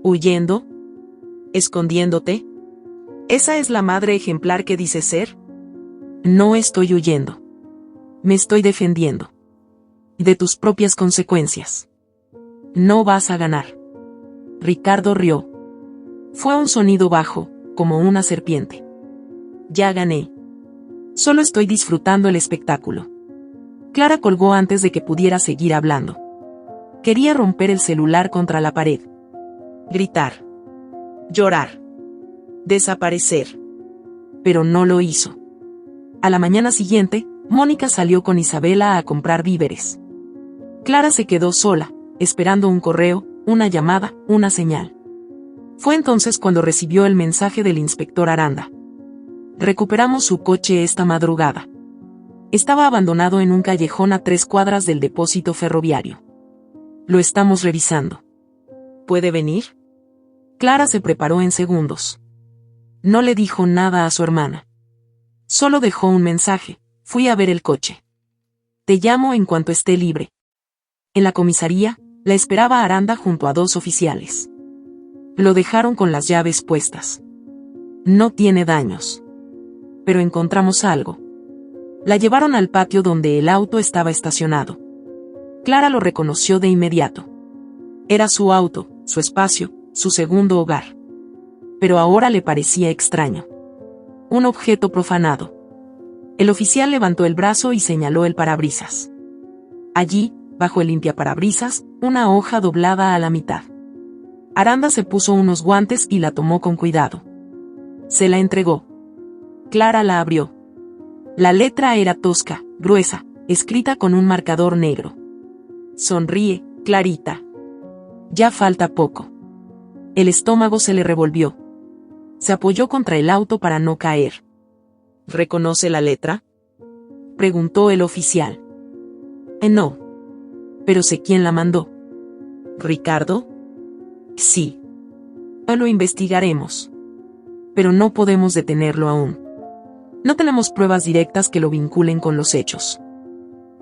¿Huyendo? ¿Escondiéndote? ¿Esa es la madre ejemplar que dices ser? No estoy huyendo. Me estoy defendiendo. De tus propias consecuencias. No vas a ganar. Ricardo rió. Fue un sonido bajo, como una serpiente. Ya gané. Solo estoy disfrutando el espectáculo. Clara colgó antes de que pudiera seguir hablando. Quería romper el celular contra la pared. Gritar. Llorar. Desaparecer. Pero no lo hizo. A la mañana siguiente, Mónica salió con Isabela a comprar víveres. Clara se quedó sola, esperando un correo, una llamada, una señal. Fue entonces cuando recibió el mensaje del inspector Aranda. Recuperamos su coche esta madrugada. Estaba abandonado en un callejón a 3 cuadras del depósito ferroviario. Lo estamos revisando. ¿Puede venir? Clara se preparó en segundos. No le dijo nada a su hermana. Solo dejó un mensaje: fui a ver el coche. Te llamo en cuanto esté libre. En la comisaría, la esperaba Aranda junto a 2 oficiales. Lo dejaron con las llaves puestas. No tiene daños. Pero encontramos algo. La llevaron al patio donde el auto estaba estacionado. Clara lo reconoció de inmediato. Era su auto, su espacio, su segundo hogar. Pero ahora le parecía extraño. Un objeto profanado. El oficial levantó el brazo y señaló el parabrisas. Allí, bajo el limpiaparabrisas, una hoja doblada a la mitad. Aranda se puso unos guantes y la tomó con cuidado. Se la entregó. Clara la abrió. La letra era tosca, gruesa, escrita con un marcador negro. Sonríe, Clarita. Ya falta poco. El estómago se le revolvió. Se apoyó contra el auto para no caer. ¿Reconoce la letra?, preguntó el oficial. No. Pero sé quién la mandó. ¿Ricardo? Sí. Lo investigaremos. Pero no podemos detenerlo aún. No tenemos pruebas directas que lo vinculen con los hechos.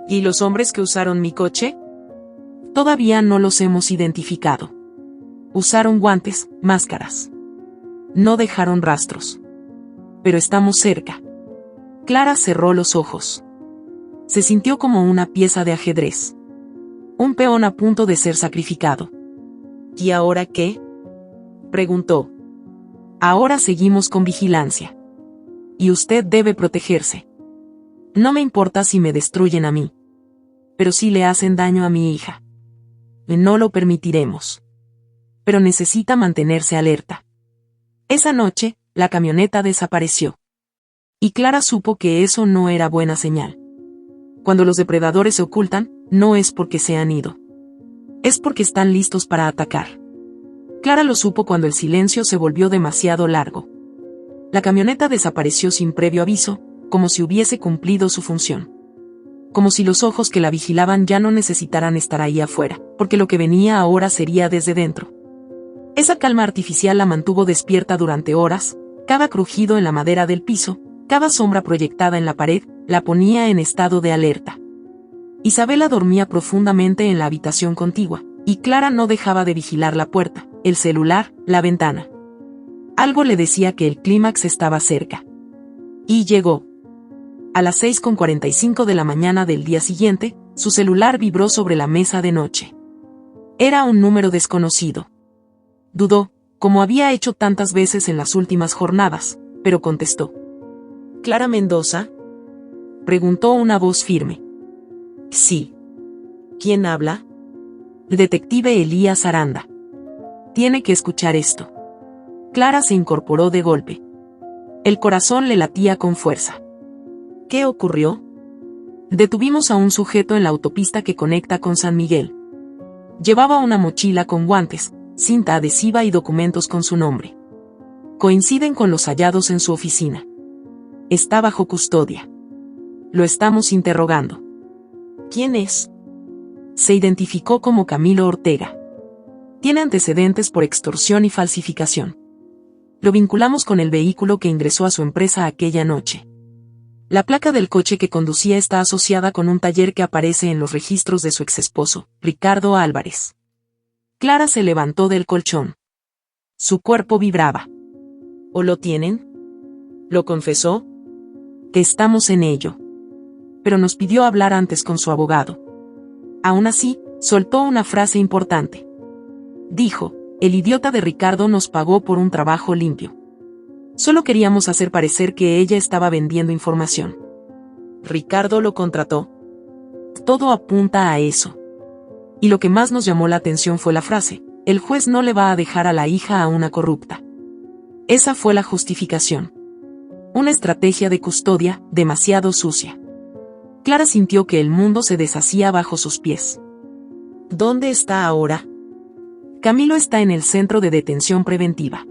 ¿Y los hombres que usaron mi coche? Todavía no los hemos identificado. Usaron guantes, máscaras. No dejaron rastros. Pero estamos cerca. Clara cerró los ojos. Se sintió como una pieza de ajedrez. Un peón a punto de ser sacrificado. ¿Y ahora qué?, preguntó. Ahora seguimos con vigilancia. Y usted debe protegerse. No me importa si me destruyen a mí. Pero si le hacen daño a mi hija. No lo permitiremos. Pero necesita mantenerse alerta. Esa noche, la camioneta desapareció. Y Clara supo que eso no era buena señal. Cuando los depredadores se ocultan, no es porque se han ido. Es porque están listos para atacar. Clara lo supo cuando el silencio se volvió demasiado largo. La camioneta desapareció sin previo aviso, como si hubiese cumplido su función. Como si los ojos que la vigilaban ya no necesitaran estar ahí afuera, porque lo que venía ahora sería desde dentro. Esa calma artificial la mantuvo despierta durante horas, cada crujido en la madera del piso, cada sombra proyectada en la pared, la ponía en estado de alerta. Isabela dormía profundamente en la habitación contigua, y Clara no dejaba de vigilar la puerta, el celular, la ventana. Algo le decía que el clímax estaba cerca. Y llegó. A las 6:45 de la mañana del día siguiente, su celular vibró sobre la mesa de noche. Era un número desconocido. Dudó, como había hecho tantas veces en las últimas jornadas, pero contestó.
¿Clara Mendoza?
Preguntó una voz firme.
Sí. ¿Quién habla?
Detective Elías Aranda. Tiene que escuchar esto. Clara se incorporó de golpe. El corazón le latía con fuerza.
¿Qué ocurrió?
Detuvimos a un sujeto en la autopista que conecta con San Miguel. Llevaba una mochila con guantes, cinta adhesiva y documentos con su nombre. Coinciden con los hallados en su oficina. Está bajo custodia. Lo estamos interrogando.
¿Quién es?
Se identificó como Camilo Ortega. Tiene antecedentes por extorsión y falsificación. Lo vinculamos con el vehículo que ingresó a su empresa aquella noche. La placa del coche que conducía está asociada con un taller que aparece en los registros de su exesposo, Ricardo Álvarez. Clara se levantó del colchón. Su cuerpo vibraba.
¿O lo tienen? ¿Lo confesó?
Estamos en ello. Pero nos pidió hablar antes con su abogado. Aún así, soltó una frase importante. Dijo, el idiota de Ricardo nos pagó por un trabajo limpio. Solo queríamos hacer parecer que ella estaba vendiendo información.
¿Ricardo lo contrató?
Todo apunta a eso. Y lo que más nos llamó la atención fue la frase, el juez no le va a dejar a la hija a una corrupta. Esa fue la justificación. Una estrategia de custodia, demasiado sucia. Clara sintió que el mundo se deshacía bajo sus pies.
¿Dónde está ahora?
Camilo está en el centro de detención preventiva.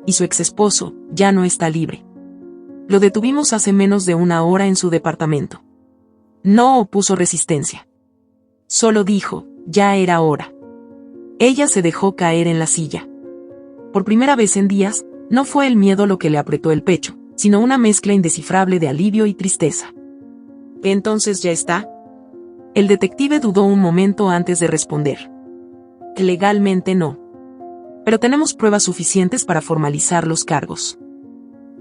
Y su exesposo, ya no está libre. Lo detuvimos hace menos de una hora en su departamento. No opuso resistencia. Solo dijo, ya era hora. Ella se dejó caer en la silla. Por primera vez en días, no fue el miedo lo que le apretó el pecho, sino una mezcla indescifrable de alivio y tristeza.
¿Entonces ya está?
El detective dudó un momento antes de responder. Legalmente no. Pero tenemos pruebas suficientes para formalizar los cargos.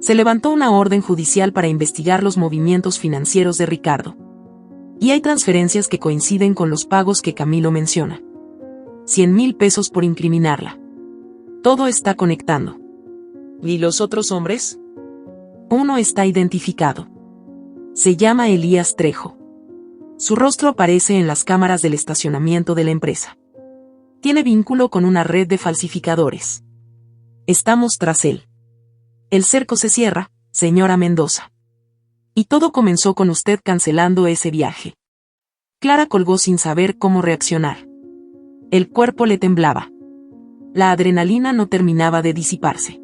Se levantó una orden judicial para investigar los movimientos financieros de Ricardo. Y hay transferencias que coinciden con los pagos que Camilo menciona. 100,000 pesos por incriminarla. Todo está conectando.
¿Y los otros hombres?
Uno está identificado. Se llama Elías Trejo. Su rostro aparece en las cámaras del estacionamiento de la empresa. Tiene vínculo con una red de falsificadores. Estamos tras él. El cerco se cierra, señora Mendoza. Y todo comenzó con usted cancelando ese viaje. Clara colgó sin saber cómo reaccionar. El cuerpo le temblaba. La adrenalina no terminaba de disiparse.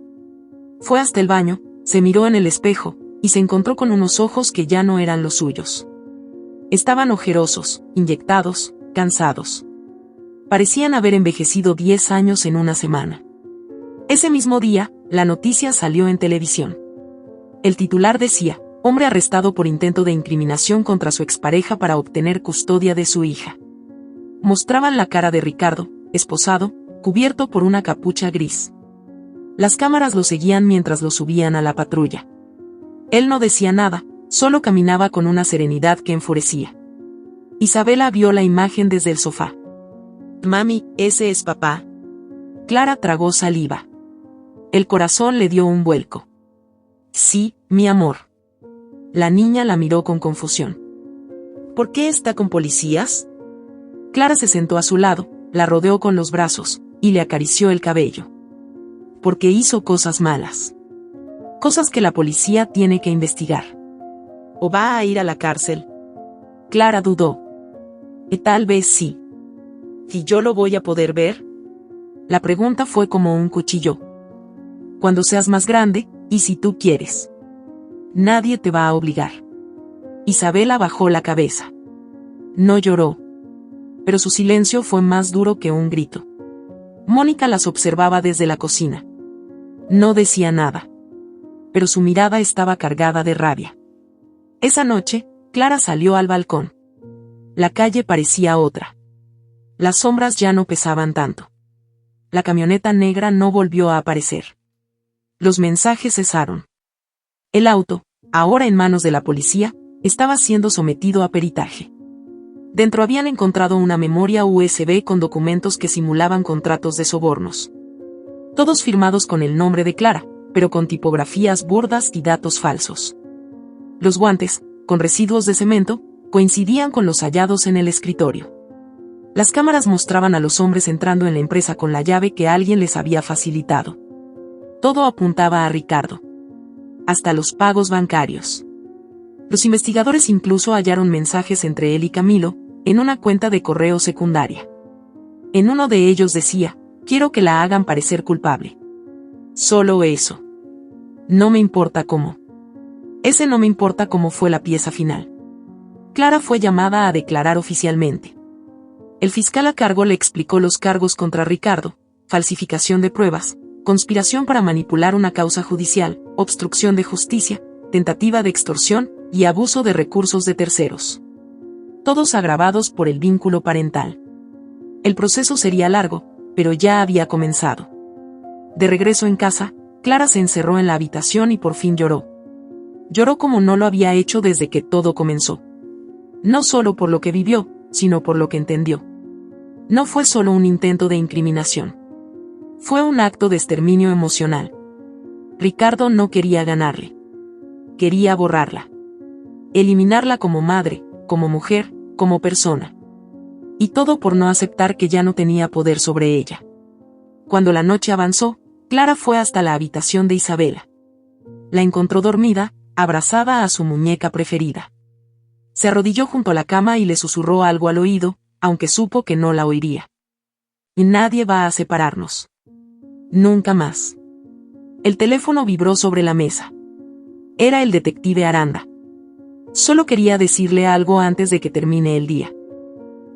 Fue hasta el baño, se miró en el espejo, y se encontró con unos ojos que ya no eran los suyos. Estaban ojerosos, inyectados, cansados. Parecían haber envejecido 10 años en una semana. Ese mismo día, la noticia salió en televisión. El titular decía, hombre arrestado por intento de incriminación contra su expareja para obtener custodia de su hija. Mostraban la cara de Ricardo, esposado, cubierto por una capucha gris. Las cámaras lo seguían mientras lo subían a la patrulla. Él no decía nada, solo caminaba con una serenidad que enfurecía. Isabela vio la imagen desde el sofá.
Mami, ¿ese es papá?
Clara tragó saliva. El corazón le dio un vuelco. Sí, mi amor. La niña la miró con confusión.
¿Por qué está con policías?
Clara se sentó a su lado, la rodeó con los brazos, y le acarició el cabello. Porque hizo cosas malas. Cosas que la policía tiene que investigar.
¿O va a ir a la cárcel?
Clara dudó. Tal vez sí.
¿Y yo lo voy a poder ver?
La pregunta fue como un cuchillo. Cuando seas más grande, y si tú quieres. Nadie te va a obligar. Isabela bajó la cabeza. No lloró. Pero su silencio fue más duro que un grito. Mónica las observaba desde la cocina. No decía nada. Pero su mirada estaba cargada de rabia. Esa noche, Clara salió al balcón. La calle parecía otra. Las sombras ya no pesaban tanto. La camioneta negra no volvió a aparecer. Los mensajes cesaron. El auto, ahora en manos de la policía, estaba siendo sometido a peritaje. Dentro habían encontrado una memoria USB con documentos que simulaban contratos de sobornos. Todos firmados con el nombre de Clara, pero con tipografías burdas y datos falsos. Los guantes, con residuos de cemento, coincidían con los hallados en el escritorio. Las cámaras mostraban a los hombres entrando en la empresa con la llave que alguien les había facilitado. Todo apuntaba a Ricardo. Hasta los pagos bancarios. Los investigadores incluso hallaron mensajes entre él y Camilo, en una cuenta de correo secundaria. En uno de ellos decía: quiero que la hagan parecer culpable. Solo eso. No me importa cómo. Ese no me importa cómo fue la pieza final. Clara fue llamada a declarar oficialmente. El fiscal a cargo le explicó los cargos contra Ricardo: falsificación de pruebas, conspiración para manipular una causa judicial, obstrucción de justicia, tentativa de extorsión y abuso de recursos de terceros. Todos agravados por el vínculo parental. El proceso sería largo, pero ya había comenzado. De regreso en casa, Clara se encerró en la habitación y por fin lloró. Lloró como no lo había hecho desde que todo comenzó. No solo por lo que vivió, sino por lo que entendió. No fue solo un intento de incriminación. Fue un acto de exterminio emocional. Ricardo no quería ganarle. Quería borrarla. Eliminarla como madre, como mujer, como persona. Y todo por no aceptar que ya no tenía poder sobre ella. Cuando la noche avanzó, Clara fue hasta la habitación de Isabela. La encontró dormida, abrazada a su muñeca preferida. Se arrodilló junto a la cama y le susurró algo al oído, aunque supo que no la oiría. Y nadie va a separarnos. Nunca más. El teléfono vibró sobre la mesa. Era el detective Aranda. Solo quería decirle algo antes de que termine el día.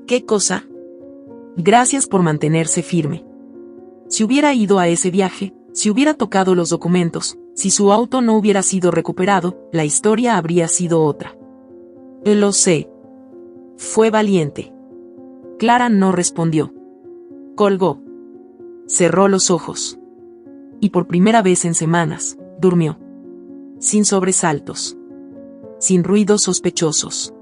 ¿Qué cosa? Gracias por mantenerse firme. Si hubiera ido a ese viaje, si hubiera tocado los documentos, si su auto no hubiera sido recuperado, la historia habría sido otra. Lo sé. Fue valiente. Clara no respondió. Colgó. Cerró los ojos. Y por primera vez en semanas, durmió. Sin sobresaltos. Sin ruidos sospechosos.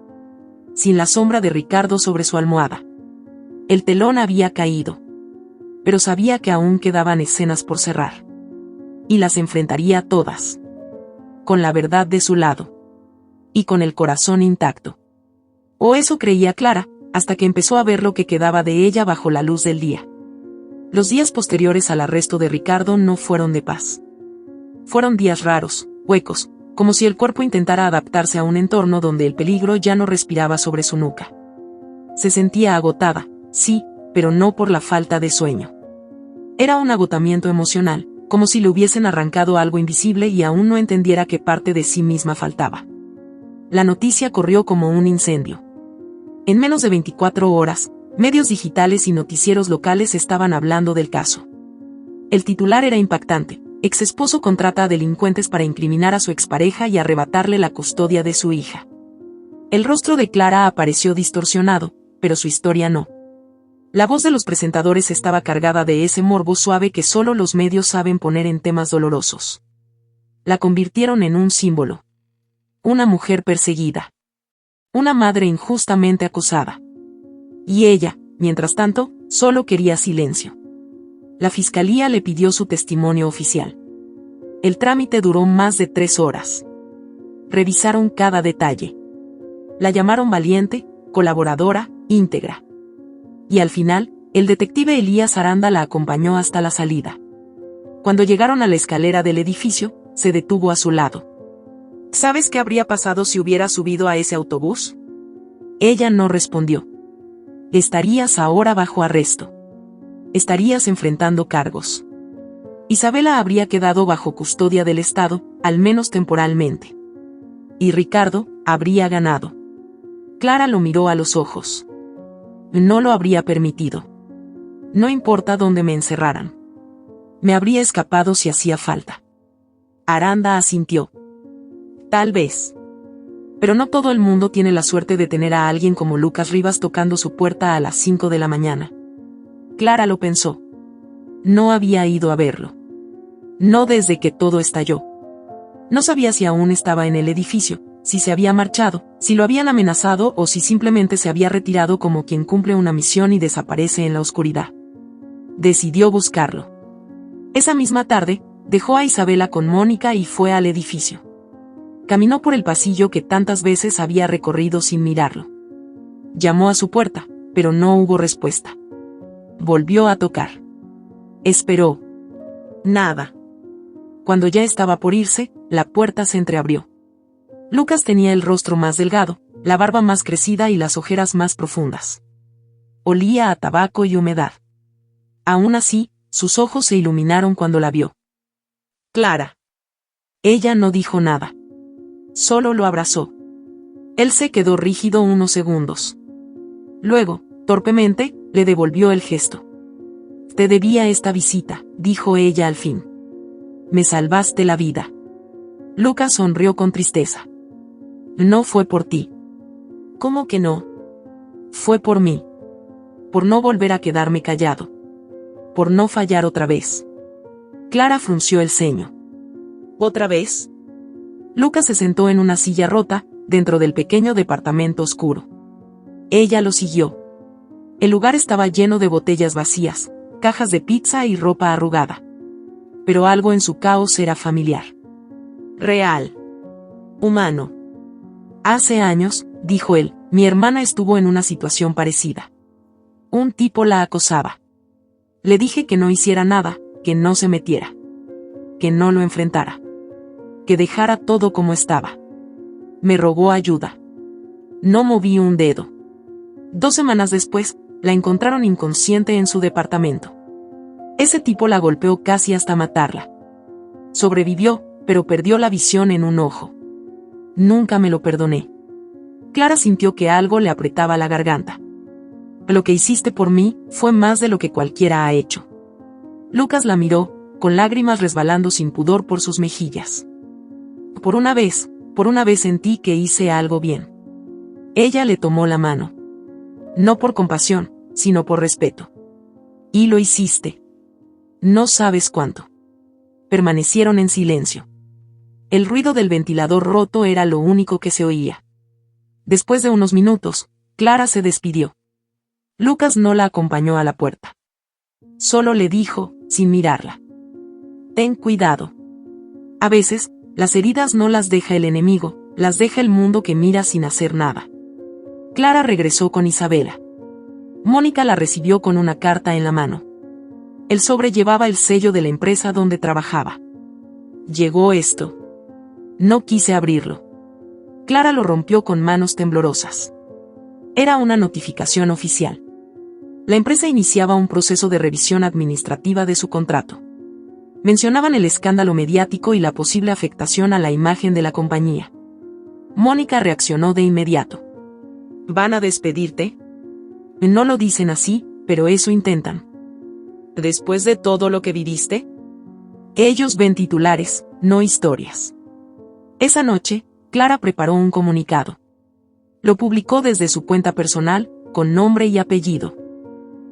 Sin la sombra de Ricardo sobre su almohada. El telón había caído. Pero sabía que aún quedaban escenas por cerrar. Y las enfrentaría todas. Con la verdad de su lado. Y con el corazón intacto. O eso creía Clara, hasta que empezó a ver lo que quedaba de ella bajo la luz del día. Los días posteriores al arresto de Ricardo no fueron de paz. Fueron días raros, huecos, como si el cuerpo intentara adaptarse a un entorno donde el peligro ya no respiraba sobre su nuca. Se sentía agotada, sí, pero no por la falta de sueño. Era un agotamiento emocional, como si le hubiesen arrancado algo invisible y aún no entendiera qué parte de sí misma faltaba. La noticia corrió como un incendio. En menos de 24 horas, medios digitales y noticieros locales estaban hablando del caso. El titular era impactante: exesposo contrata a delincuentes para incriminar a su expareja y arrebatarle la custodia de su hija. El rostro de Clara apareció distorsionado, pero su historia no. La voz de los presentadores estaba cargada de ese morbo suave que solo los medios saben poner en temas dolorosos. La convirtieron en un símbolo. Una mujer perseguida. Una madre injustamente acusada. Y ella, mientras tanto, solo quería silencio. La fiscalía le pidió su testimonio oficial. El trámite duró más de 3 horas. Revisaron cada detalle. La llamaron valiente, colaboradora, íntegra. Y al final, el detective Elías Aranda la acompañó hasta la salida. Cuando llegaron a la escalera del edificio, se detuvo a su lado. ¿Sabes qué habría pasado si hubiera subido a ese autobús? Ella no respondió. Estarías ahora bajo arresto. Estarías enfrentando cargos. Isabela habría quedado bajo custodia del Estado, al menos temporalmente. Y Ricardo habría ganado. Clara lo miró a los ojos. No lo habría permitido. No importa dónde me encerraran. Me habría escapado si hacía falta. Aranda asintió. Tal vez. Pero no todo el mundo tiene la suerte de tener a alguien como Lucas Rivas tocando su puerta a las 5 de la mañana. Clara lo pensó. No había ido a verlo. No desde que todo estalló. No sabía si aún estaba en el edificio, si se había marchado, si lo habían amenazado o si simplemente se había retirado como quien cumple una misión y desaparece en la oscuridad. Decidió buscarlo. Esa misma tarde, dejó a Isabela con Mónica y fue al edificio. Caminó por el pasillo que tantas veces había recorrido sin mirarlo. Llamó a su puerta, pero no hubo respuesta. Volvió a tocar. Esperó. Nada. Cuando ya estaba por irse, la puerta se entreabrió. Lucas tenía el rostro más delgado, la barba más crecida y las ojeras más profundas. Olía a tabaco y humedad. Aún así, sus ojos se iluminaron cuando la vio. Clara. Ella no dijo nada. Solo lo abrazó. Él se quedó rígido unos segundos. Luego, torpemente, le devolvió el gesto. Te debía esta visita, dijo ella al fin. Me salvaste la vida. Lucas sonrió con tristeza. No fue por ti. ¿Cómo que no? Fue por mí. Por no volver a quedarme callado. Por no fallar otra vez. Clara frunció el ceño. ¿Otra vez? Lucas se sentó en una silla rota, dentro del pequeño departamento oscuro. Ella lo siguió. El lugar estaba lleno de botellas vacías, cajas de pizza y ropa arrugada. Pero algo en su caos era familiar. Real. Humano. Hace años, dijo él, mi hermana estuvo en una situación parecida. Un tipo la acosaba. Le dije que no hiciera nada, que no se metiera. Que no lo enfrentara. Que dejara todo como estaba. Me rogó ayuda. No moví un dedo. 2 semanas después, la encontraron inconsciente en su departamento. Ese tipo la golpeó casi hasta matarla. Sobrevivió, pero perdió la visión en un ojo. Nunca me lo perdoné. Clara sintió que algo le apretaba la garganta. Lo que hiciste por mí fue más de lo que cualquiera ha hecho. Lucas la miró, con lágrimas resbalando sin pudor por sus mejillas. Por una vez sentí que hice algo bien. Ella le tomó la mano. No por compasión, sino por respeto. Y lo hiciste. No sabes cuánto. Permanecieron en silencio. El ruido del ventilador roto era lo único que se oía. Después de unos minutos, Clara se despidió. Lucas no la acompañó a la puerta. Solo le dijo, sin mirarla. Ten cuidado. A veces, las heridas no las deja el enemigo, las deja el mundo que mira sin hacer nada. Clara regresó con Isabela. Mónica la recibió con una carta en la mano. El sobre llevaba el sello de la empresa donde trabajaba. Llegó esto. No quise abrirlo. Clara lo rompió con manos temblorosas. Era una notificación oficial. La empresa iniciaba un proceso de revisión administrativa de su contrato. Mencionaban el escándalo mediático y la posible afectación a la imagen de la compañía. Mónica reaccionó de inmediato. ¿Van a despedirte? No lo dicen así, pero eso intentan. ¿Después de todo lo que viviste? Ellos ven titulares, no historias. Esa noche, Clara preparó un comunicado. Lo publicó desde su cuenta personal, con nombre y apellido.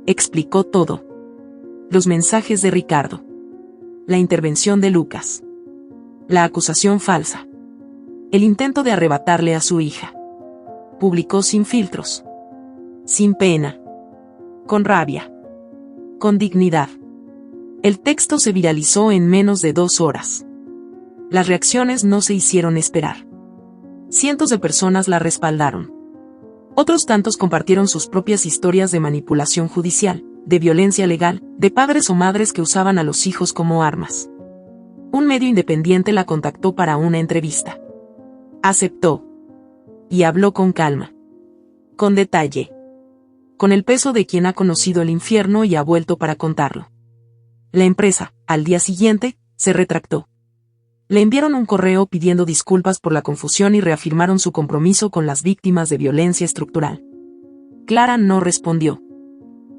Explicó todo. Los mensajes de Ricardo. La intervención de Lucas. La acusación falsa. El intento de arrebatarle a su hija. Publicó sin filtros. Sin pena. Con rabia. Con dignidad. El texto se viralizó en menos de 2 horas. Las reacciones no se hicieron esperar. Cientos de personas la respaldaron. Otros tantos compartieron sus propias historias de manipulación judicial, de violencia legal, de padres o madres que usaban a los hijos como armas. Un medio independiente la contactó para una entrevista. Aceptó. Y habló con calma. Con detalle. Con el peso de quien ha conocido el infierno y ha vuelto para contarlo. La empresa, al día siguiente, se retractó. Le enviaron un correo pidiendo disculpas por la confusión y reafirmaron su compromiso con las víctimas de violencia estructural. Clara no respondió.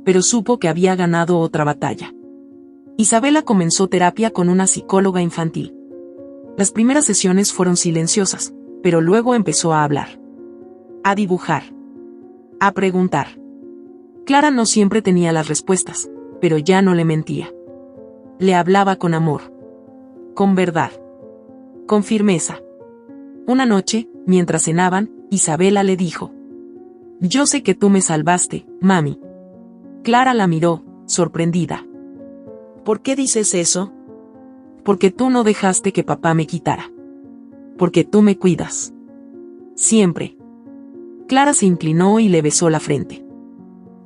Pero supo que había ganado otra batalla. Isabela comenzó terapia con una psicóloga infantil. Las primeras sesiones fueron silenciosas, pero luego empezó a hablar. A dibujar. A preguntar. Clara no siempre tenía las respuestas, pero ya no le mentía. Le hablaba con amor. Con verdad. con firmeza. Una noche, mientras cenaban, Isabela le dijo: «Yo sé que tú me salvaste, mami». Clara la miró, sorprendida.
¿Por qué dices eso?
Porque tú no dejaste que papá me quitara. Porque tú me cuidas. Siempre. Clara se inclinó y le besó la frente.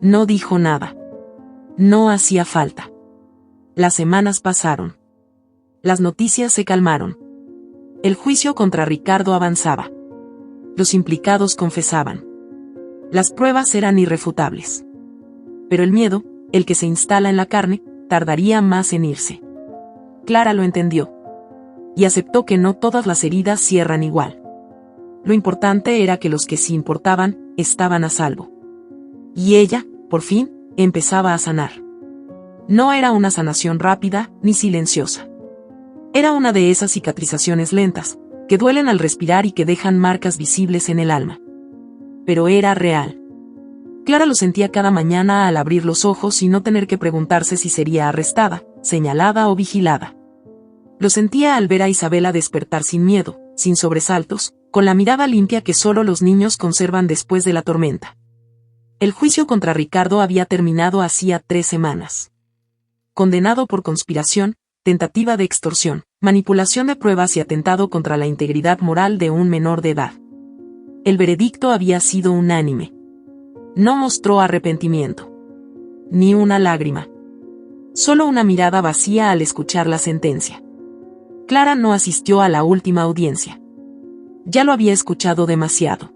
No dijo nada. No hacía falta. Las semanas pasaron. Las noticias se calmaron. El juicio contra Ricardo avanzaba. Los implicados confesaban. Las pruebas eran irrefutables. Pero el miedo, el que se instala en la carne, tardaría más en irse. Clara lo entendió. Y aceptó que no todas las heridas cierran igual. Lo importante era que los que sí importaban, estaban a salvo. Y ella, por fin, empezaba a sanar. No era una sanación rápida, ni silenciosa. Era una de esas cicatrizaciones lentas, que duelen al respirar y que dejan marcas visibles en el alma. Pero era real. Clara lo sentía cada mañana al abrir los ojos y no tener que preguntarse si sería arrestada, señalada o vigilada. Lo sentía al ver a Isabela despertar sin miedo, sin sobresaltos, con la mirada limpia que solo los niños conservan después de la tormenta. El juicio contra Ricardo había terminado hacía 3 semanas. Condenado por conspiración, tentativa de extorsión, manipulación de pruebas y atentado contra la integridad moral de un menor de edad. El veredicto había sido unánime. No mostró arrepentimiento. Ni una lágrima. Solo una mirada vacía al escuchar la sentencia. Clara no asistió a la última audiencia. Ya lo había escuchado demasiado.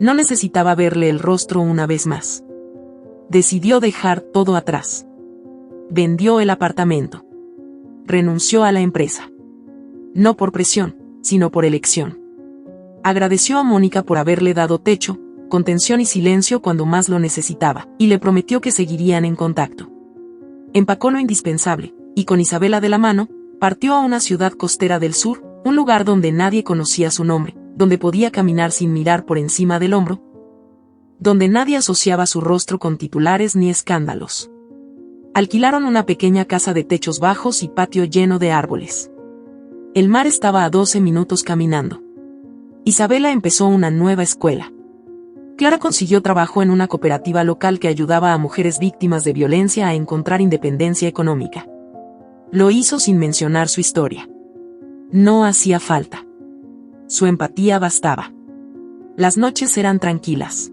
No necesitaba verle el rostro una vez más. Decidió dejar todo atrás. Vendió el apartamento. Renunció a la empresa. No por presión, sino por elección. Agradeció a Mónica por haberle dado techo, contención y silencio cuando más lo necesitaba, y le prometió que seguirían en contacto. Empacó lo indispensable, y con Isabela de la mano, partió a una ciudad costera del sur, un lugar donde nadie conocía su nombre, donde podía caminar sin mirar por encima del hombro, donde nadie asociaba su rostro con titulares ni escándalos. Alquilaron una pequeña casa de techos bajos y patio lleno de árboles. El mar estaba a 12 minutos caminando. Isabela empezó una nueva escuela. Clara consiguió trabajo en una cooperativa local que ayudaba a mujeres víctimas de violencia a encontrar independencia económica. Lo hizo sin mencionar su historia. No hacía falta. Su empatía bastaba. Las noches eran tranquilas.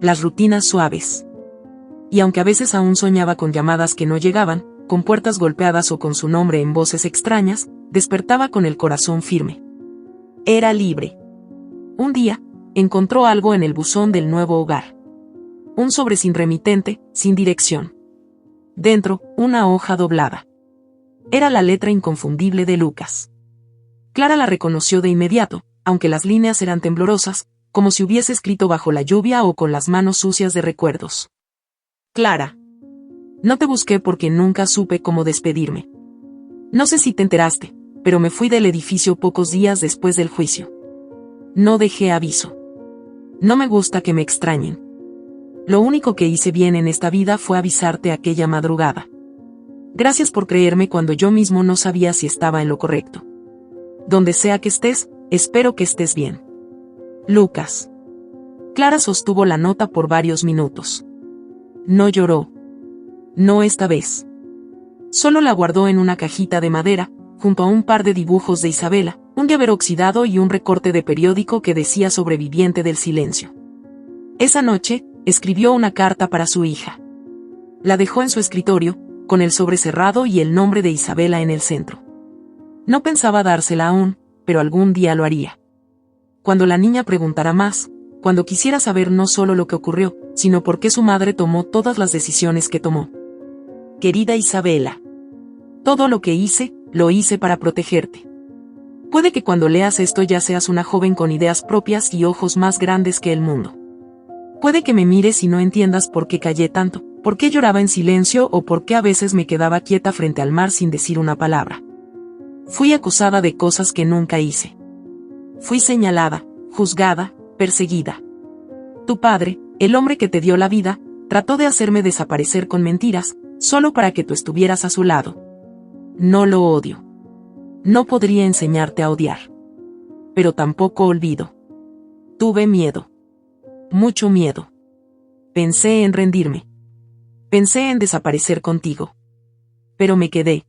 Las rutinas suaves. Y aunque a veces aún soñaba con llamadas que no llegaban, con puertas golpeadas o con su nombre en voces extrañas, despertaba con el corazón firme. Era libre. Un día, encontró algo en el buzón del nuevo hogar. Un sobre sin remitente, sin dirección. Dentro, una hoja doblada. Era la letra inconfundible de Lucas. Clara la reconoció de inmediato, aunque las líneas eran temblorosas, como si hubiese escrito bajo la lluvia o con las manos sucias de recuerdos. Clara. No te busqué porque nunca supe cómo despedirme. No sé si te enteraste, pero me fui del edificio pocos días después del juicio. No dejé aviso. No me gusta que me extrañen. Lo único que hice bien en esta vida fue avisarte aquella madrugada. Gracias por creerme cuando yo mismo no sabía si estaba en lo correcto. Donde sea que estés, espero que estés bien. Lucas. Clara sostuvo la nota por varios minutos. No lloró. No esta vez. Solo la guardó en una cajita de madera, junto a un par de dibujos de Isabela, un llavero oxidado y un recorte de periódico que decía sobreviviente del silencio. Esa noche, escribió una carta para su hija. La dejó en su escritorio, con el sobre cerrado y el nombre de Isabela en el centro. No pensaba dársela aún, pero algún día lo haría. Cuando la niña preguntara más, cuando quisiera saber no solo lo que ocurrió, sino por qué su madre tomó todas las decisiones que tomó. Querida Isabela. Todo lo que hice, lo hice para protegerte. Puede que cuando leas esto ya seas una joven con ideas propias y ojos más grandes que el mundo. Puede que me mires y no entiendas por qué callé tanto, por qué lloraba en silencio o por qué a veces me quedaba quieta frente al mar sin decir una palabra. Fui acusada de cosas que nunca hice. Fui señalada, juzgada, perseguida. Tu padre, el hombre que te dio la vida, trató de hacerme desaparecer con mentiras, solo para que tú estuvieras a su lado. No lo odio. No podría enseñarte a odiar. Pero tampoco olvido. Tuve miedo. Mucho miedo. Pensé en rendirme. Pensé en desaparecer contigo. Pero me quedé.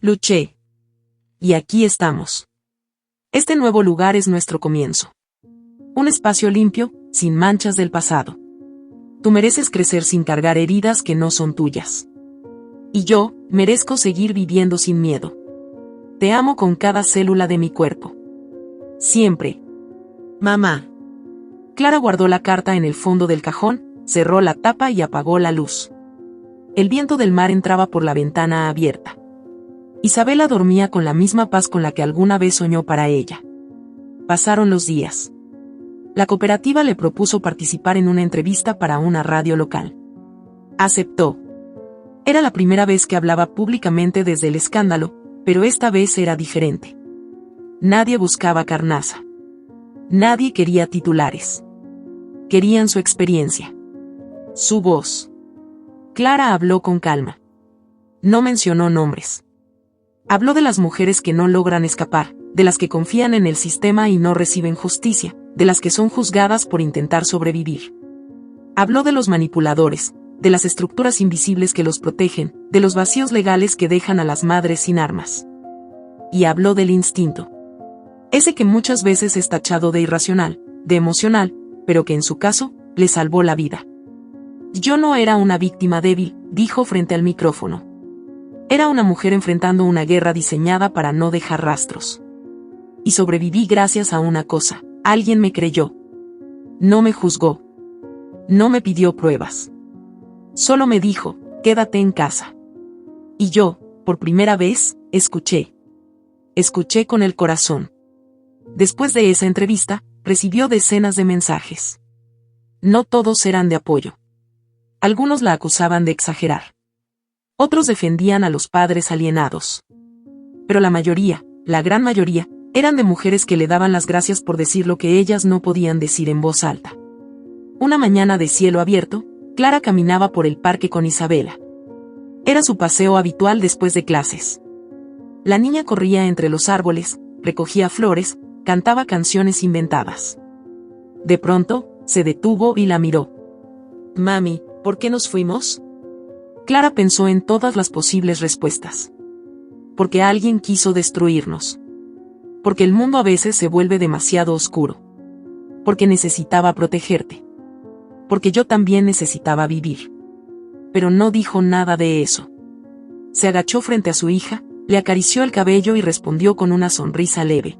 Luché. Y aquí estamos. Este nuevo lugar es nuestro comienzo. Un espacio limpio, sin manchas del pasado. Tú mereces crecer sin cargar heridas que no son tuyas. Y yo, merezco seguir viviendo sin miedo. Te amo con cada célula de mi cuerpo. Siempre. Mamá. Clara guardó la carta en el fondo del cajón, cerró la tapa y apagó la luz. El viento del mar entraba por la ventana abierta. Isabela dormía con la misma paz con la que alguna vez soñó para ella. Pasaron los días. La cooperativa le propuso participar en una entrevista para una radio local. Aceptó. Era la primera vez que hablaba públicamente desde el escándalo, pero esta vez era diferente. Nadie buscaba carnaza. Nadie quería titulares. Querían su experiencia. Su voz. Clara habló con calma. No mencionó nombres. Habló de las mujeres que no logran escapar, de las que confían en el sistema y no reciben justicia, de las que son juzgadas por intentar sobrevivir. Habló de los manipuladores, de las estructuras invisibles que los protegen, de los vacíos legales que dejan a las madres sin armas. Y habló del instinto. Ese que muchas veces es tachado de irracional, de emocional, pero que en su caso, le salvó la vida. Yo no era una víctima débil, dijo frente al micrófono. Era una mujer enfrentando una guerra diseñada para no dejar rastros. Y sobreviví gracias a una cosa: alguien me creyó. No me juzgó. No me pidió pruebas. Solo me dijo, quédate en casa. Y yo, por primera vez, escuché. Escuché con el corazón. Después de esa entrevista, recibió decenas de mensajes. No todos eran de apoyo. Algunos la acusaban de exagerar. Otros defendían a los padres alienados. Pero la mayoría, la gran mayoría, eran de mujeres que le daban las gracias por decir lo que ellas no podían decir en voz alta. Una mañana de cielo abierto, Clara caminaba por el parque con Isabela. Era su paseo habitual después de clases. La niña corría entre los árboles, recogía flores, cantaba canciones inventadas. De pronto, se detuvo y la miró. Mami, ¿por qué nos fuimos? Clara pensó en todas las posibles respuestas. Porque alguien quiso destruirnos. Porque el mundo a veces se vuelve demasiado oscuro. Porque necesitaba protegerte. Porque yo también necesitaba vivir. Pero no dijo nada de eso. Se agachó frente a su hija, le acarició el cabello y respondió con una sonrisa leve.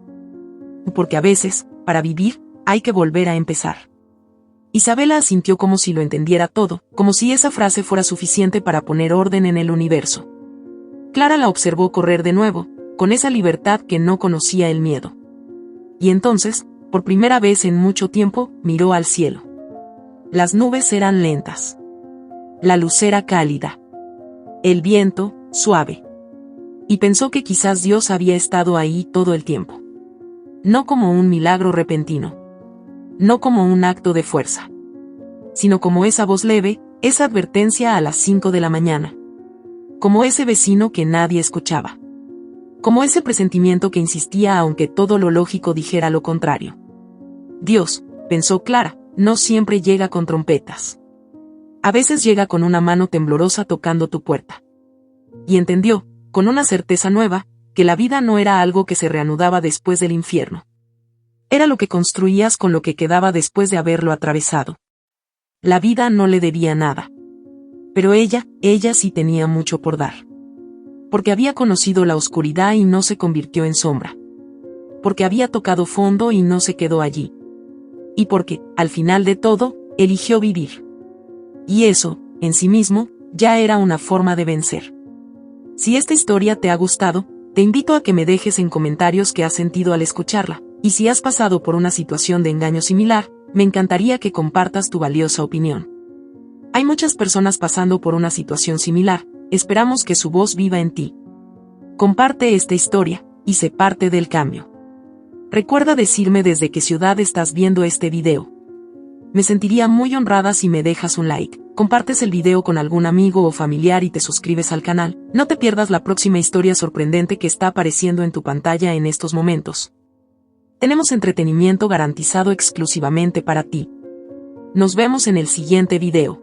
Porque a veces, para vivir, hay que volver a empezar. Isabela asintió como si lo entendiera todo, como si esa frase fuera suficiente para poner orden en el universo. Clara la observó correr de nuevo, con esa libertad que no conocía el miedo. Y entonces, por primera vez en mucho tiempo, miró al cielo. Las nubes eran lentas. La luz era cálida. El viento, suave. Y pensó que quizás Dios había estado ahí todo el tiempo. No como un milagro repentino. No como un acto de fuerza. Sino como esa voz leve, esa advertencia a las 5 de la mañana. Como ese vecino que nadie escuchaba. Como ese presentimiento que insistía aunque todo lo lógico dijera lo contrario. Dios, pensó Clara, no siempre llega con trompetas. A veces llega con una mano temblorosa tocando tu puerta. Y entendió, con una certeza nueva, que la vida no era algo que se reanudaba después del infierno. Era lo que construías con lo que quedaba después de haberlo atravesado. La vida no le debía nada. Pero ella sí tenía mucho por dar. Porque había conocido la oscuridad y no se convirtió en sombra. Porque había tocado fondo y no se quedó allí. Y porque, al final de todo, eligió vivir. Y eso, en sí mismo, ya era una forma de vencer. Si esta historia te ha gustado, te invito a que me dejes en comentarios qué has sentido al escucharla, y si has pasado por una situación de engaño similar, me encantaría que compartas tu valiosa opinión. Hay muchas personas pasando por una situación similar, esperamos que su voz viva en ti. Comparte esta historia, y sé parte del cambio. Recuerda decirme desde qué ciudad estás viendo este video. Me sentiría muy honrada si me dejas un like. compartes el video con algún amigo o familiar y te suscribes al canal, no te pierdas la próxima historia sorprendente que está apareciendo en tu pantalla en estos momentos. Tenemos entretenimiento garantizado exclusivamente para ti. Nos vemos en el siguiente video.